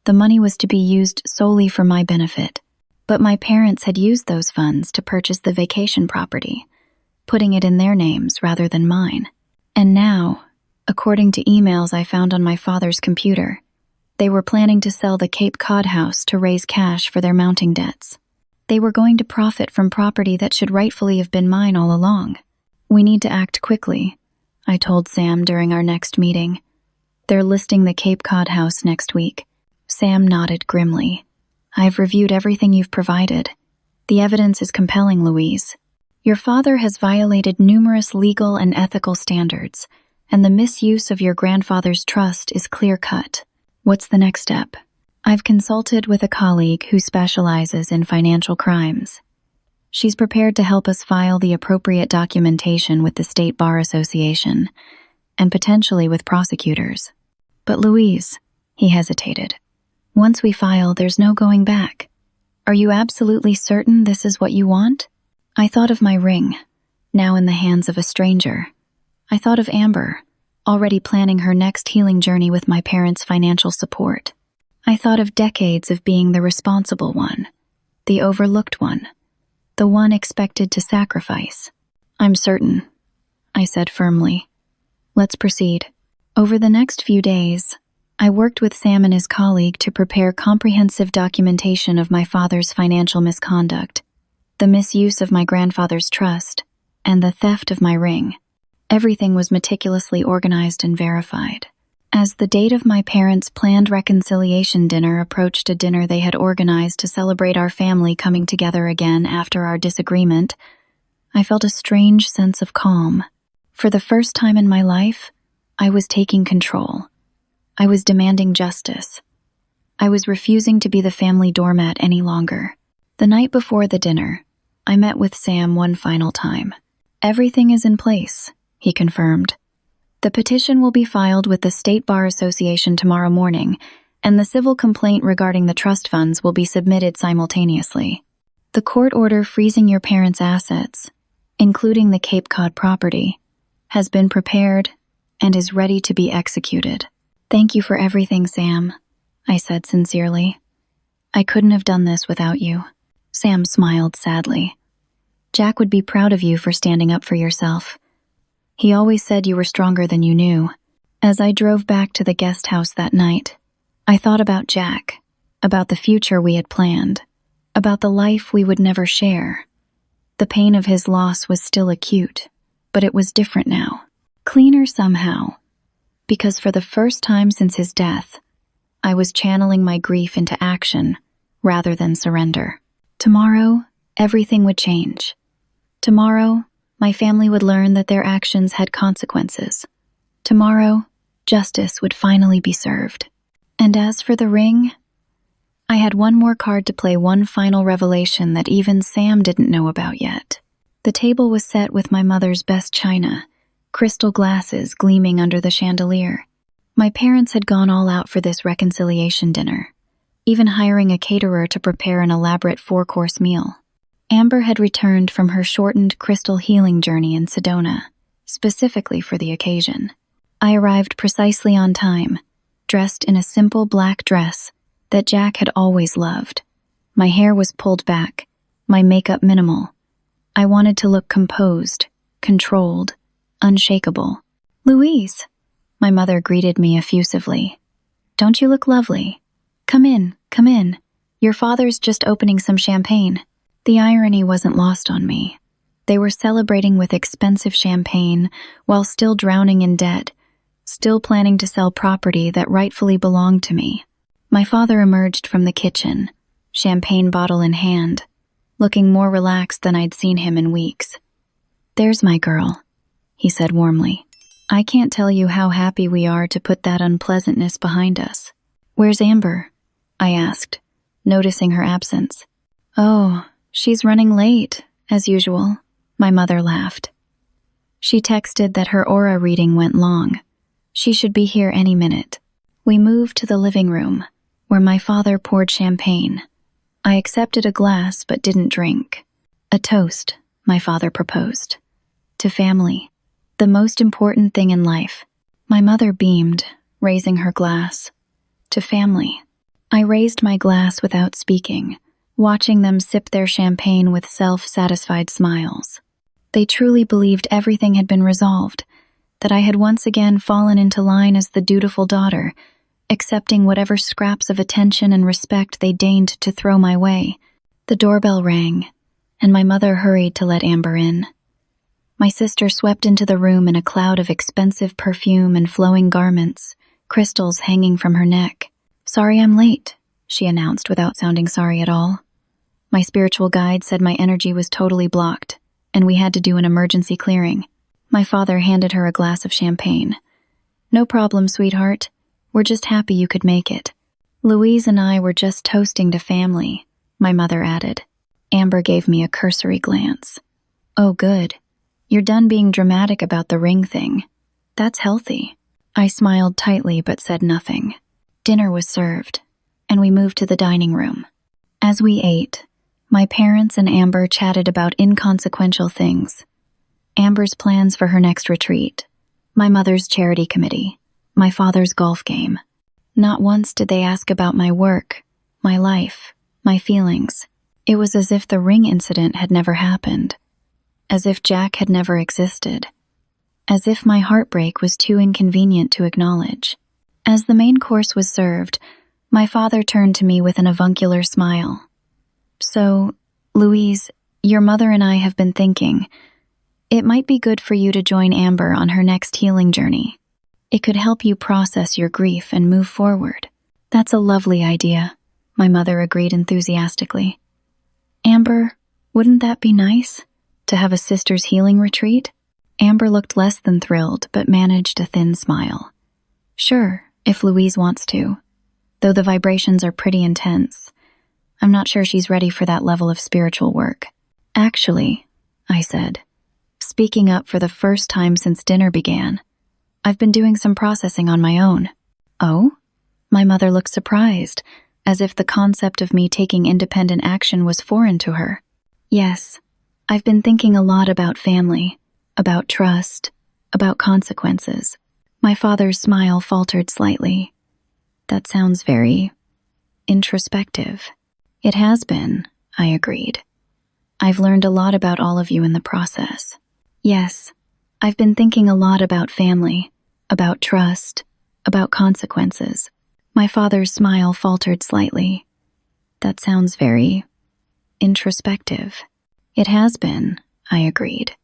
The money was to be used solely for my benefit, but my parents had used those funds to purchase the vacation property, putting it in their names rather than mine. And now, according to emails I found on my father's computer, they were planning to sell the Cape Cod house to raise cash for their mounting debts. They were going to profit from property that should rightfully have been mine all along. "We need to act quickly," I told Sam during our next meeting. "They're listing the Cape Cod house next week." Sam nodded grimly. "I've reviewed everything you've provided. The evidence is compelling, Louise. Your father has violated numerous legal and ethical standards, and the misuse of your grandfather's trust is clear-cut. What's the next step?" "I've consulted with a colleague who specializes in financial crimes. She's prepared to help us file the appropriate documentation with the State Bar Association, and potentially with prosecutors." "But Louise," he hesitated, "once we file, there's no going back. Are you absolutely certain this is what you want?" I thought of my ring, now in the hands of a stranger. I thought of Amber, already planning her next healing journey with my parents' financial support. I thought of decades of being the responsible one, the overlooked one, the one expected to sacrifice. "I'm certain," I said firmly. "Let's proceed." Over the next few days, I worked with Sam and his colleague to prepare comprehensive documentation of my father's financial misconduct, the misuse of my grandfather's trust, and the theft of my ring. Everything was meticulously organized and verified. As the date of my parents' planned reconciliation dinner approached, a dinner they had organized to celebrate our family coming together again after our disagreement, I felt a strange sense of calm. For the first time in my life, I was taking control. I was demanding justice. I was refusing to be the family doormat any longer. The night before the dinner, I met with Sam one final time. "Everything is in place," he confirmed. "The petition will be filed with the State Bar Association tomorrow morning, and the civil complaint regarding the trust funds will be submitted simultaneously. The court order freezing your parents' assets, including the Cape Cod property, has been prepared and is ready to be executed." "Thank you for everything, Sam," I said sincerely. "I couldn't have done this without you." Sam smiled sadly. "Jack would be proud of you for standing up for yourself. He always said you were stronger than you knew." As I drove back to the guest house that night, I thought about Jack, about the future we had planned, about the life we would never share. The pain of his loss was still acute, but it was different now. Cleaner somehow, because for the first time since his death, I was channeling my grief into action rather than surrender. Tomorrow, everything would change. Tomorrow, my family would learn that their actions had consequences. Tomorrow, justice would finally be served. And as for the ring, I had one more card to play, one final revelation that even Sam didn't know about yet. The table was set with my mother's best china, crystal glasses gleaming under the chandelier. My parents had gone all out for this reconciliation dinner, even hiring a caterer to prepare an elaborate 4-course meal. Amber had returned from her shortened crystal healing journey in Sedona, specifically for the occasion. I arrived precisely on time, dressed in a simple black dress that Jack had always loved. My hair was pulled back, my makeup minimal. I wanted to look composed, controlled, unshakable. "Louise," my mother greeted me effusively. "Don't you look lovely? Come in, come in. Your father's just opening some champagne." The irony wasn't lost on me. They were celebrating with expensive champagne while still drowning in debt, still planning to sell property that rightfully belonged to me. My father emerged from the kitchen, champagne bottle in hand, looking more relaxed than I'd seen him in weeks. "There's my girl," he said warmly. "I can't tell you how happy we are to put that unpleasantness behind us." "Where's Amber?" I asked, noticing her absence. "Oh, she's running late, as usual," my mother laughed. "She texted that her aura reading went long. She should be here any minute." We moved to the living room, where my father poured champagne. I accepted a glass but didn't drink. "A toast," my father proposed. "To family, the most important thing in life." My mother beamed, raising her glass. "To family." I raised my glass without speaking, watching them sip their champagne with self-satisfied smiles. They truly believed everything had been resolved, that I had once again fallen into line as the dutiful daughter, accepting whatever scraps of attention and respect they deigned to throw my way. The doorbell rang, and my mother hurried to let Amber in. My sister swept into the room in a cloud of expensive perfume and flowing garments, crystals hanging from her neck. "Sorry I'm late," she announced without sounding sorry at all. My spiritual guide said my energy was totally blocked, and we had to do an emergency clearing. My father handed her a glass of champagne. "No problem, sweetheart. We're just happy you could make it." "Louise and I were just toasting to family," my mother added. Amber gave me a cursory glance. "Oh, good. You're done being dramatic about the ring thing. That's healthy." I smiled tightly but said nothing. Dinner was served, and we moved to the dining room. As we ate, my parents and Amber chatted about inconsequential things. Amber's plans for her next retreat, my mother's charity committee, my father's golf game. Not once did they ask about my work, my life, my feelings. It was as if the ring incident had never happened, as if Jack had never existed, as if my heartbreak was too inconvenient to acknowledge. As the main course was served, my father turned to me with an avuncular smile. "So, Louise, your mother and I have been thinking, it might be good for you to join Amber on her next healing journey. It could help you process your grief and move forward." "That's a lovely idea," my mother agreed enthusiastically. "Amber, wouldn't that be nice, to have a sister's healing retreat?" Amber looked less than thrilled, but managed a thin smile. "Sure, if Louise wants to, though the vibrations are pretty intense. I'm not sure she's ready for that level of spiritual work." "Actually," I said, speaking up for the first time since dinner began, "I've been doing some processing on my own." "Oh?" My mother looked surprised, as if the concept of me taking independent action was foreign to her. "Yes, I've been thinking a lot about family, about trust, about consequences." My father's smile faltered slightly. "That sounds very introspective." "It has been," I agreed. "I've learned a lot about all of you in the process." "Yes, I've been thinking a lot about family, about trust, about consequences." My father's smile faltered slightly. "That sounds very introspective." "It has been," I agreed.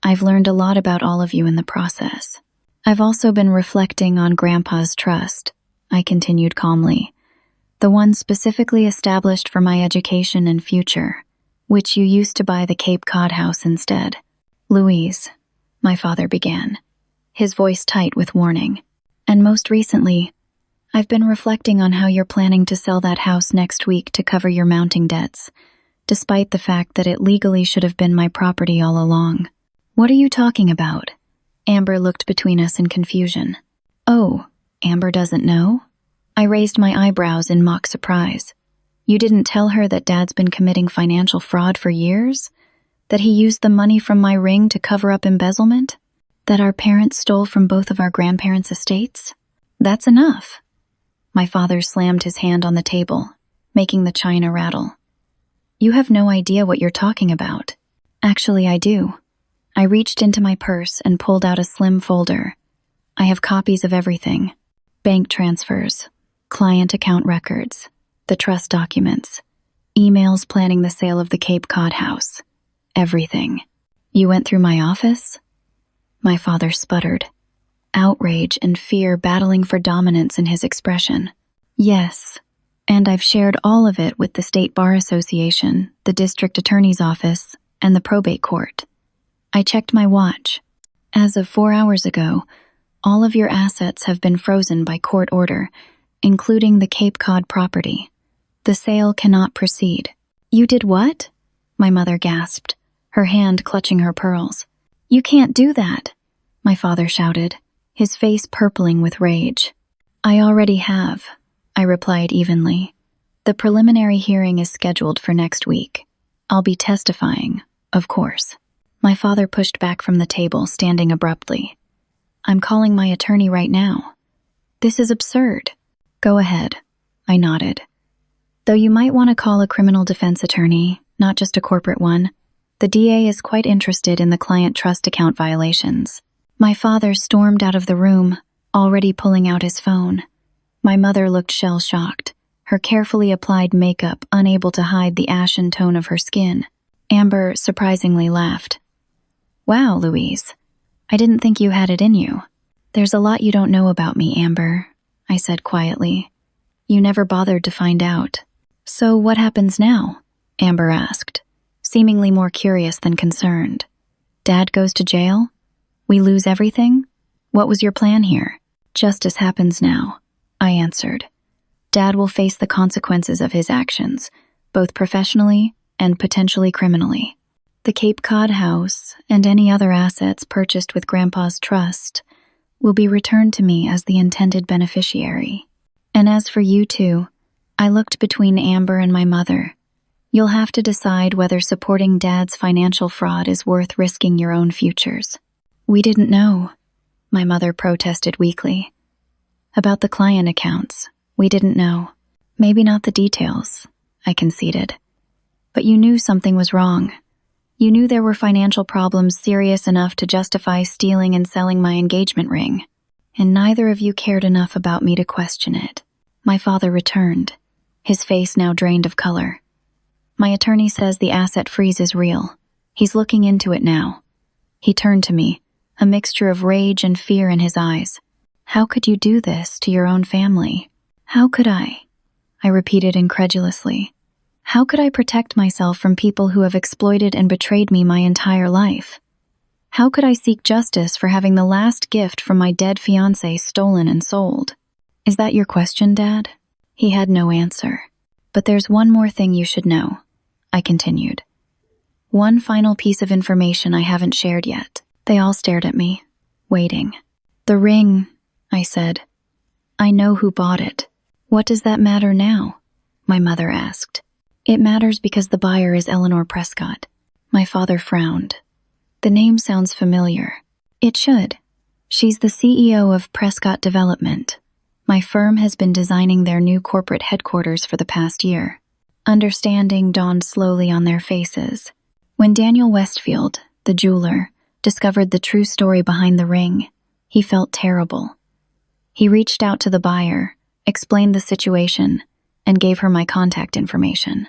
"I've learned a lot about all of you in the process." "I've also been reflecting on Grandpa's trust," I continued calmly. The one specifically established for my education and future, which you used to buy the Cape Cod house instead. Louise, my father began, his voice tight with warning. And most recently, I've been reflecting on how you're planning to sell that house next week to cover your mounting debts, despite the fact that it legally should have been my property all along. What are you talking about? Amber looked between us in confusion. Oh, Amber doesn't know? I raised my eyebrows in mock surprise. You didn't tell her that Dad's been committing financial fraud for years? That he used the money from my ring to cover up embezzlement? That our parents stole from both of our grandparents' estates? That's enough. My father slammed his hand on the table, making the china rattle. You have no idea what you're talking about. Actually, I do. I reached into my purse and pulled out a slim folder. I have copies of everything. Bank transfers, client account records, the trust documents, emails planning the sale of the Cape Cod house. Everything. You went through my office? My father sputtered, outrage and fear battling for dominance in his expression. Yes, and I've shared all of it with the State Bar Association, the District Attorney's Office, and the probate court. I checked my watch. As of 4 hours ago, all of your assets have been frozen by court order, including the Cape Cod property. The sale cannot proceed. You did what? My mother gasped, her hand clutching her pearls. You can't do that, my father shouted, his face purpling with rage. I already have, I replied evenly. The preliminary hearing is scheduled for next week. I'll be testifying, of course. My father pushed back from the table, standing abruptly. I'm calling my attorney right now. This is absurd. Go ahead, I nodded. Though you might want to call a criminal defense attorney, not just a corporate one. The DA is quite interested in the client trust account violations. My father stormed out of the room, already pulling out his phone. My mother looked shell-shocked, her carefully applied makeup unable to hide the ashen tone of her skin. Amber surprisingly laughed. Wow, Louise. I didn't think you had it in you. There's a lot you don't know about me, Amber, I said quietly. You never bothered to find out. So what happens now? Amber asked, seemingly more curious than concerned. Dad goes to jail? We lose everything? What was your plan here? Justice happens now, I answered. Dad will face the consequences of his actions, both professionally and potentially criminally. The Cape Cod house and any other assets purchased with Grandpa's trust will be returned to me as the intended beneficiary. And as for you two, I looked between Amber and my mother. You'll have to decide whether supporting Dad's financial fraud is worth risking your own futures. We didn't know, my mother protested weakly. About the client accounts, we didn't know. Maybe not the details, I conceded. But you knew something was wrong. You knew there were financial problems serious enough to justify stealing and selling my engagement ring. And neither of you cared enough about me to question it. My father returned, his face now drained of color. My attorney says the asset freeze is real. He's looking into it now. He turned to me, a mixture of rage and fear in his eyes. How could you do this to your own family? How could I? I repeated incredulously. How could I protect myself from people who have exploited and betrayed me my entire life? How could I seek justice for having the last gift from my dead fiancé stolen and sold? Is that your question, Dad? He had no answer. But there's one more thing you should know, I continued. One final piece of information I haven't shared yet. They all stared at me, waiting. The ring, I said. I know who bought it. What does that matter now? My mother asked. It matters because the buyer is Eleanor Prescott. My father frowned. The name sounds familiar. It should. She's the CEO of Prescott Development. My firm has been designing their new corporate headquarters for the past year. Understanding dawned slowly on their faces. When Daniel Westfield, the jeweler, discovered the true story behind the ring, he felt terrible. He reached out to the buyer, explained the situation, and gave her my contact information.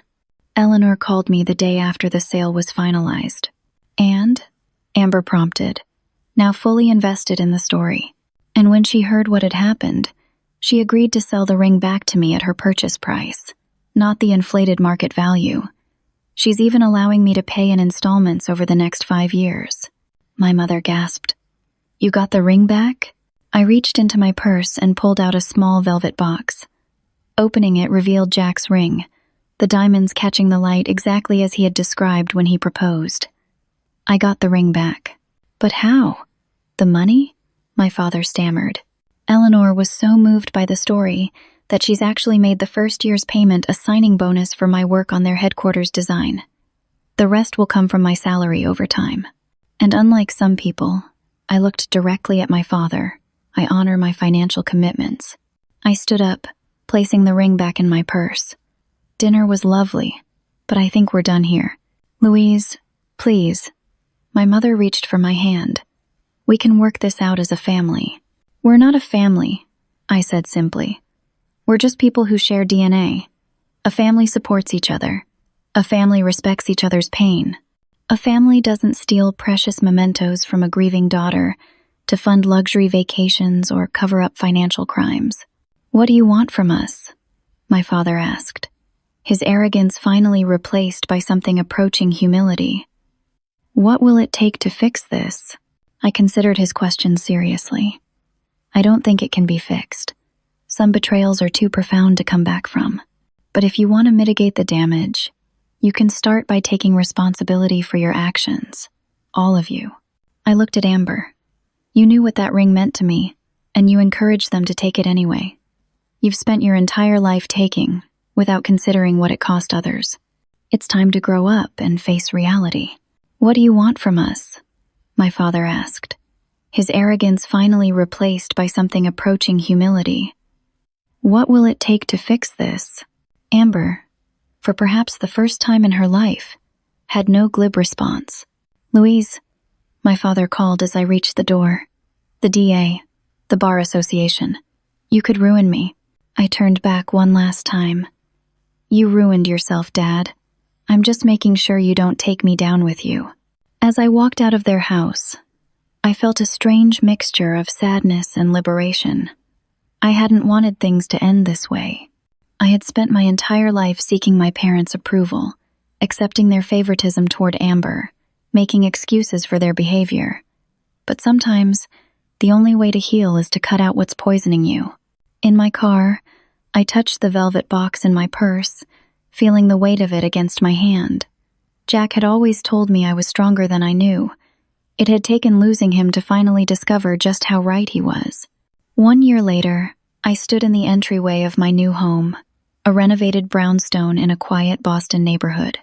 Eleanor called me the day after the sale was finalized. And? Amber prompted, now fully invested in the story. And when she heard what had happened, She agreed to sell the ring back to me at her purchase price, not the inflated market value. She's even allowing me to pay in installments over the next 5 years. My mother gasped. You got the ring back? I reached into my purse and pulled out a small velvet box. Opening it revealed Jack's ring, the diamonds catching the light exactly as he had described when he proposed. I got the ring back. But how? The money? My father stammered. Eleanor was so moved by the story that she's actually made the first year's payment a signing bonus for my work on their headquarters design. The rest will come from my salary over time. And unlike some people, I looked directly at my father. I honor my financial commitments. I stood up, placing the ring back in my purse. Dinner was lovely, but I think we're done here. Louise, please. My mother reached for my hand. We can work this out as a family. We're not a family, I said simply. We're just people who share DNA. A family supports each other. A family respects each other's pain. A family doesn't steal precious mementos from a grieving daughter to fund luxury vacations or cover up financial crimes. What do you want from us? My father asked, his arrogance finally replaced by something approaching humility. What will it take to fix this? I considered his question seriously. I don't think it can be fixed. Some betrayals are too profound to come back from. But if you want to mitigate the damage, you can start by taking responsibility for your actions. All of you. I looked at Amber. You knew what that ring meant to me, and you encouraged them to take it anyway. You've spent your entire life taking, without considering what it cost others. It's time to grow up and face reality. What do you want from us? My father asked, his arrogance finally replaced by something approaching humility. What will it take to fix this? Amber, for perhaps the first time in her life, had no glib response. Louise, my father called as I reached the door. The DA, the Bar Association. You could ruin me. I turned back one last time. You ruined yourself, Dad. I'm just making sure you don't take me down with you. As I walked out of their house, I felt a strange mixture of sadness and liberation. I hadn't wanted things to end this way. I had spent my entire life seeking my parents' approval, accepting their favoritism toward Amber, making excuses for their behavior. But sometimes, the only way to heal is to cut out what's poisoning you. In my car, I touched the velvet box in my purse, feeling the weight of it against my hand. Jack had always told me I was stronger than I knew. It had taken losing him to finally discover just how right he was. 1 year later, I stood in the entryway of my new home, a renovated brownstone in a quiet Boston neighborhood.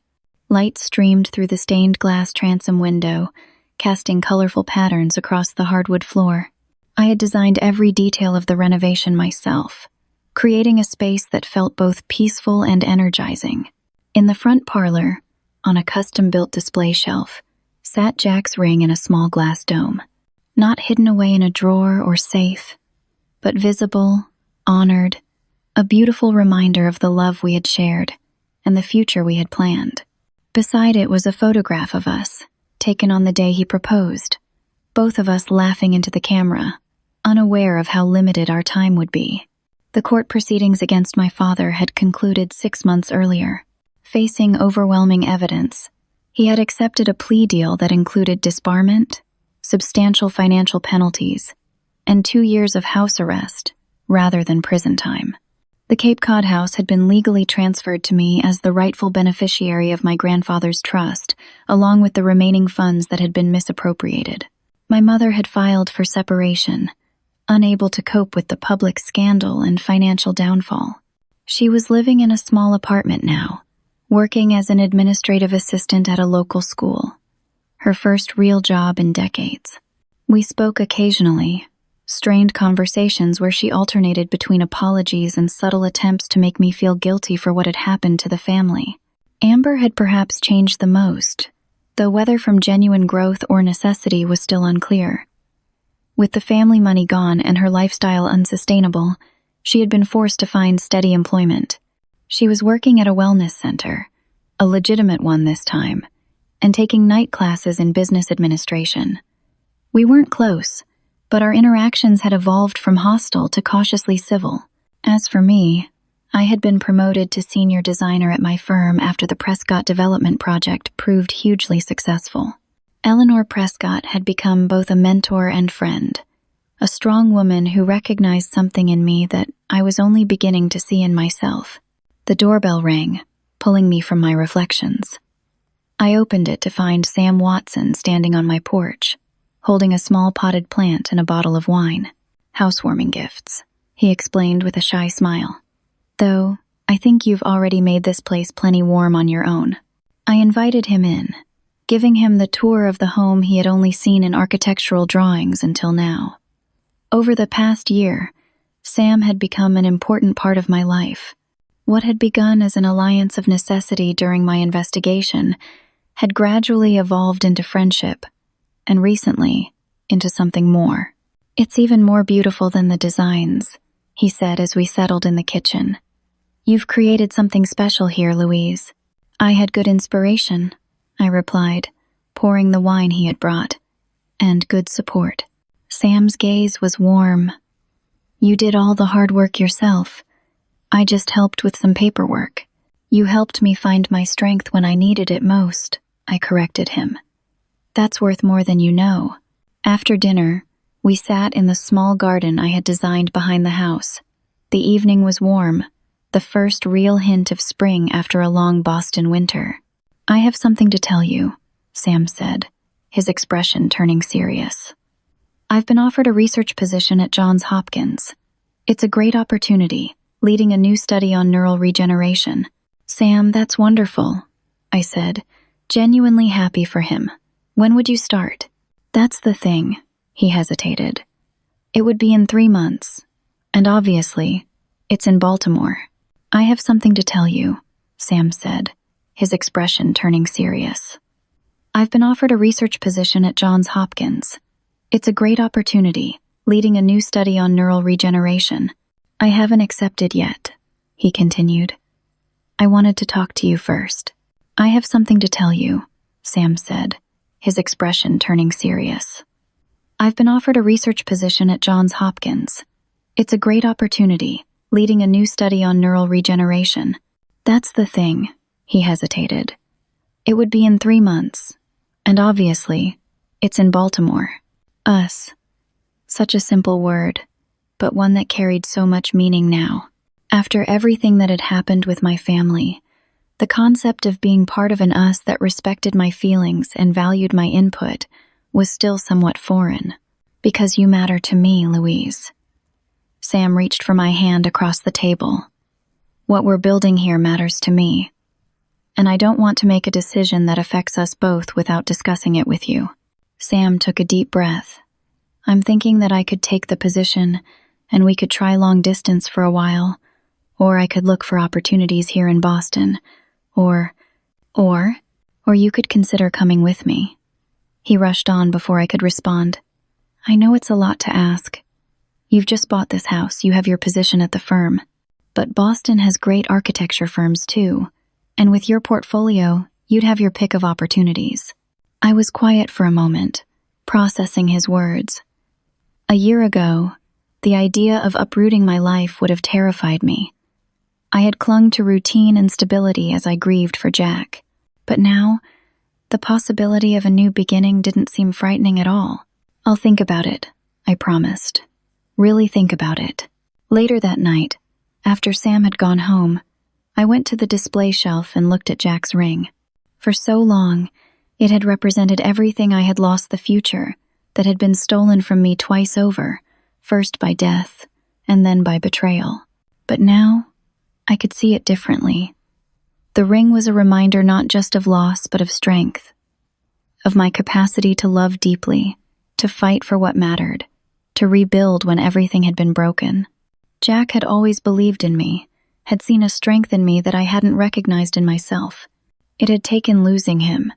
Light streamed through the stained glass transom window, casting colorful patterns across the hardwood floor. I had designed every detail of the renovation myself, creating a space that felt both peaceful and energizing. In the front parlor, on a custom-built display shelf, sat Jack's ring in a small glass dome, not hidden away in a drawer or safe, but visible, honored, a beautiful reminder of the love we had shared and the future we had planned. Beside it was a photograph of us, taken on the day he proposed, both of us laughing into the camera, unaware of how limited our time would be. The court proceedings against my father had concluded 6 months earlier. Facing overwhelming evidence, he had accepted a plea deal that included disbarment, substantial financial penalties, and 2 years of house arrest, rather than prison time. The Cape Cod house had been legally transferred to me as the rightful beneficiary of my grandfather's trust, along with the remaining funds that had been misappropriated. My mother had filed for separation, unable to cope with the public scandal and financial downfall. She was living in a small apartment now, working as an administrative assistant at a local school, her first real job in decades. We spoke occasionally, strained conversations where she alternated between apologies and subtle attempts to make me feel guilty for what had happened to the family. Amber had perhaps changed the most, though whether from genuine growth or necessity was still unclear. With the family money gone and her lifestyle unsustainable, she had been forced to find steady employment. She was working at a wellness center, a legitimate one this time, and taking night classes in business administration. We weren't close, but our interactions had evolved from hostile to cautiously civil. As for me, I had been promoted to senior designer at my firm after the Prescott development project proved hugely successful. Eleanor Prescott had become both a mentor and friend, a strong woman who recognized something in me that I was only beginning to see in myself. The doorbell rang, pulling me from my reflections. I opened it to find Sam Watson standing on my porch, holding a small potted plant and a bottle of wine. "Housewarming gifts," he explained with a shy smile. "Though, I think you've already made this place plenty warm on your own." I invited him in, giving him the tour of the home he had only seen in architectural drawings until now. Over the past year, Sam had become an important part of my life. What had begun as an alliance of necessity during my investigation had gradually evolved into friendship, and recently, into something more. "It's even more beautiful than the designs," he said as we settled in the kitchen. "You've created something special here, Louise." "I had good inspiration," I replied, pouring the wine he had brought, "and good support." Sam's gaze was warm. "You did all the hard work yourself. I just helped with some paperwork." "You helped me find my strength when I needed it most," I corrected him. "That's worth more than you know." After dinner, we sat in the small garden I had designed behind the house. The evening was warm, the first real hint of spring after a long Boston winter. "I have something to tell you," Sam said, his expression turning serious. "I've been offered a research position at Johns Hopkins. It's a great opportunity, leading a new study on neural regeneration." "Sam, that's wonderful," I said, genuinely happy for him. "When would you start?" "That's the thing," he hesitated. "It would be in 3 months, and obviously, it's in Baltimore." "I have something to tell you," Sam said, his expression turning serious. "I've been offered a research position at Johns Hopkins. It's a great opportunity, leading a new study on neural regeneration." "I haven't accepted yet," he continued. "I wanted to talk to you first." "I have something to tell you," Sam said, his expression turning serious. "I've been offered a research position at Johns Hopkins. It's a great opportunity, leading a new study on neural regeneration." "That's the thing," he hesitated. "It would be in 3 months, and obviously, it's in Baltimore." Us. Such a simple word, but one that carried so much meaning now. After everything that had happened with my family, the concept of being part of an us that respected my feelings and valued my input was still somewhat foreign. "Because you matter to me, Louise." Sam reached for my hand across the table. "What we're building here matters to me, and I don't want to make a decision that affects us both without discussing it with you." Sam took a deep breath. "I'm thinking that I could take the position and we could try long distance for a while, or I could look for opportunities here in Boston, or you could consider coming with me." He rushed on before I could respond. "I know it's a lot to ask. You've just bought this house, you have your position at the firm. But Boston has great architecture firms too, and with your portfolio, you'd have your pick of opportunities." I was quiet for a moment, processing his words. A year ago, the idea of uprooting my life would have terrified me. I had clung to routine and stability as I grieved for Jack. But now, the possibility of a new beginning didn't seem frightening at all. "I'll think about it," I promised. "Really think about it." Later that night, after Sam had gone home, I went to the display shelf and looked at Jack's ring. For so long, it had represented everything I had lost, the future that had been stolen from me twice over, first by death and then by betrayal. But now, I could see it differently. The ring was a reminder not just of loss, but of strength, of my capacity to love deeply, to fight for what mattered, to rebuild when everything had been broken. Jack had always believed in me, had seen a strength in me that I hadn't recognized in myself. It had taken losing him,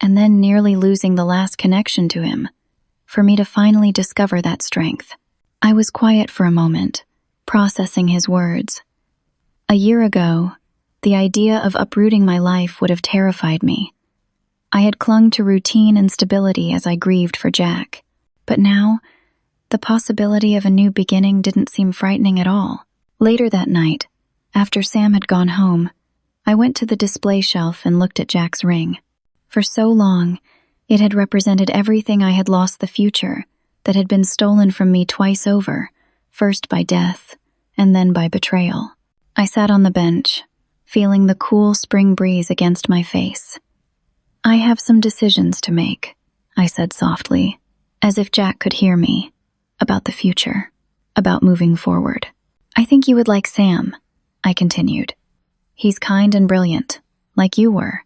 and then nearly losing the last connection to him, for me to finally discover that strength. I was quiet for a moment, processing his words. A year ago, the idea of uprooting my life would have terrified me. I had clung to routine and stability as I grieved for Jack. But now, the possibility of a new beginning didn't seem frightening at all. Later that night, after Sam had gone home, I went to the display shelf and looked at Jack's ring. For so long, it had represented everything I had lost, the future that had been stolen from me twice over, first by death and then by betrayal. I sat on the bench, feeling the cool spring breeze against my face. "I have some decisions to make," I said softly, as if Jack could hear me, "about the future, about moving forward." "I think you would like Sam," I continued. "He's kind and brilliant, like you were.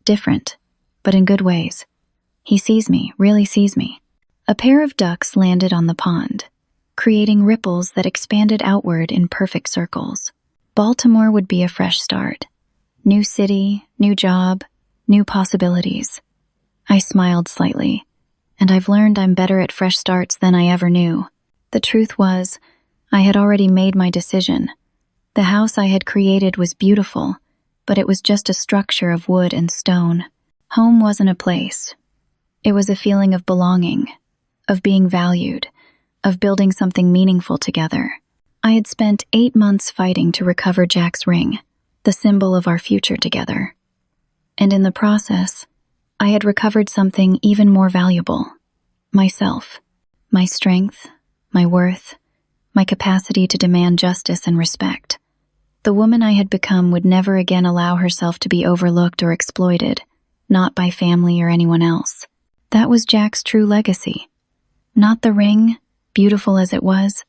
Different, but in good ways. He sees me, really sees me." A pair of ducks landed on the pond, creating ripples that expanded outward in perfect circles. Baltimore would be a fresh start. New city, new job, new possibilities. I smiled slightly, and I've learned I'm better at fresh starts than I ever knew. The truth was, I had already made my decision. The house I had created was beautiful, but it was just a structure of wood and stone. Home wasn't a place. It was a feeling of belonging, of being valued, of building something meaningful together. I had spent 8 months fighting to recover Jack's ring, the symbol of our future together. And in the process, I had recovered something even more valuable: myself, my strength, my worth, my capacity to demand justice and respect. The woman I had become would never again allow herself to be overlooked or exploited, not by family or anyone else. That was Jack's true legacy. Not the ring, beautiful as it was,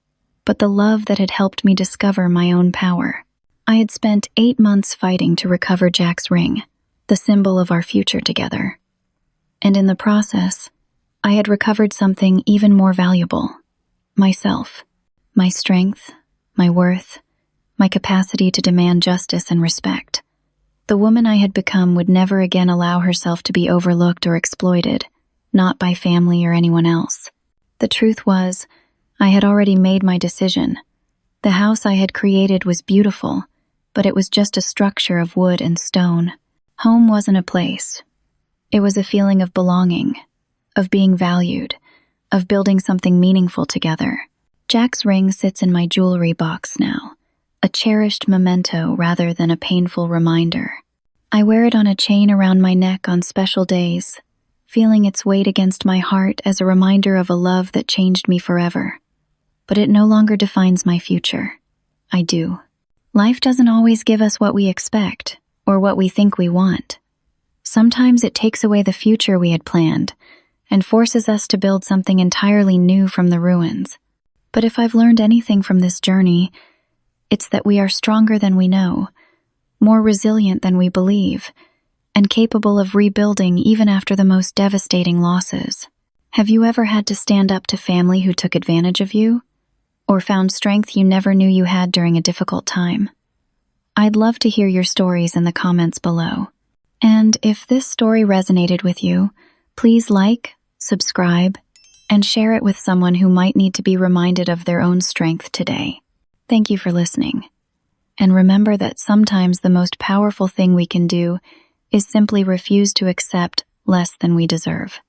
but the love that had helped me discover my own power. I had spent 8 months fighting to recover Jack's ring, the symbol of our future together. And in the process, I had recovered something even more valuable: myself, my strength, my worth, my capacity to demand justice and respect. The woman I had become would never again allow herself to be overlooked or exploited, not by family or anyone else. The truth was, I had already made my decision. The house I had created was beautiful, but it was just a structure of wood and stone. Home wasn't a place. It was a feeling of belonging, of being valued, of building something meaningful together. Jack's ring sits in my jewelry box now, a cherished memento rather than a painful reminder. I wear it on a chain around my neck on special days, feeling its weight against my heart as a reminder of a love that changed me forever. But it no longer defines my future. I do. Life doesn't always give us what we expect or what we think we want. Sometimes it takes away the future we had planned and forces us to build something entirely new from the ruins. But if I've learned anything from this journey, it's that we are stronger than we know, more resilient than we believe, and capable of rebuilding even after the most devastating losses. Have you ever had to stand up to family who took advantage of you? Or found strength you never knew you had during a difficult time? I'd love to hear your stories in the comments below. And if this story resonated with you, please like, subscribe, and share it with someone who might need to be reminded of their own strength today. Thank you for listening. And remember that sometimes the most powerful thing we can do is simply refuse to accept less than we deserve.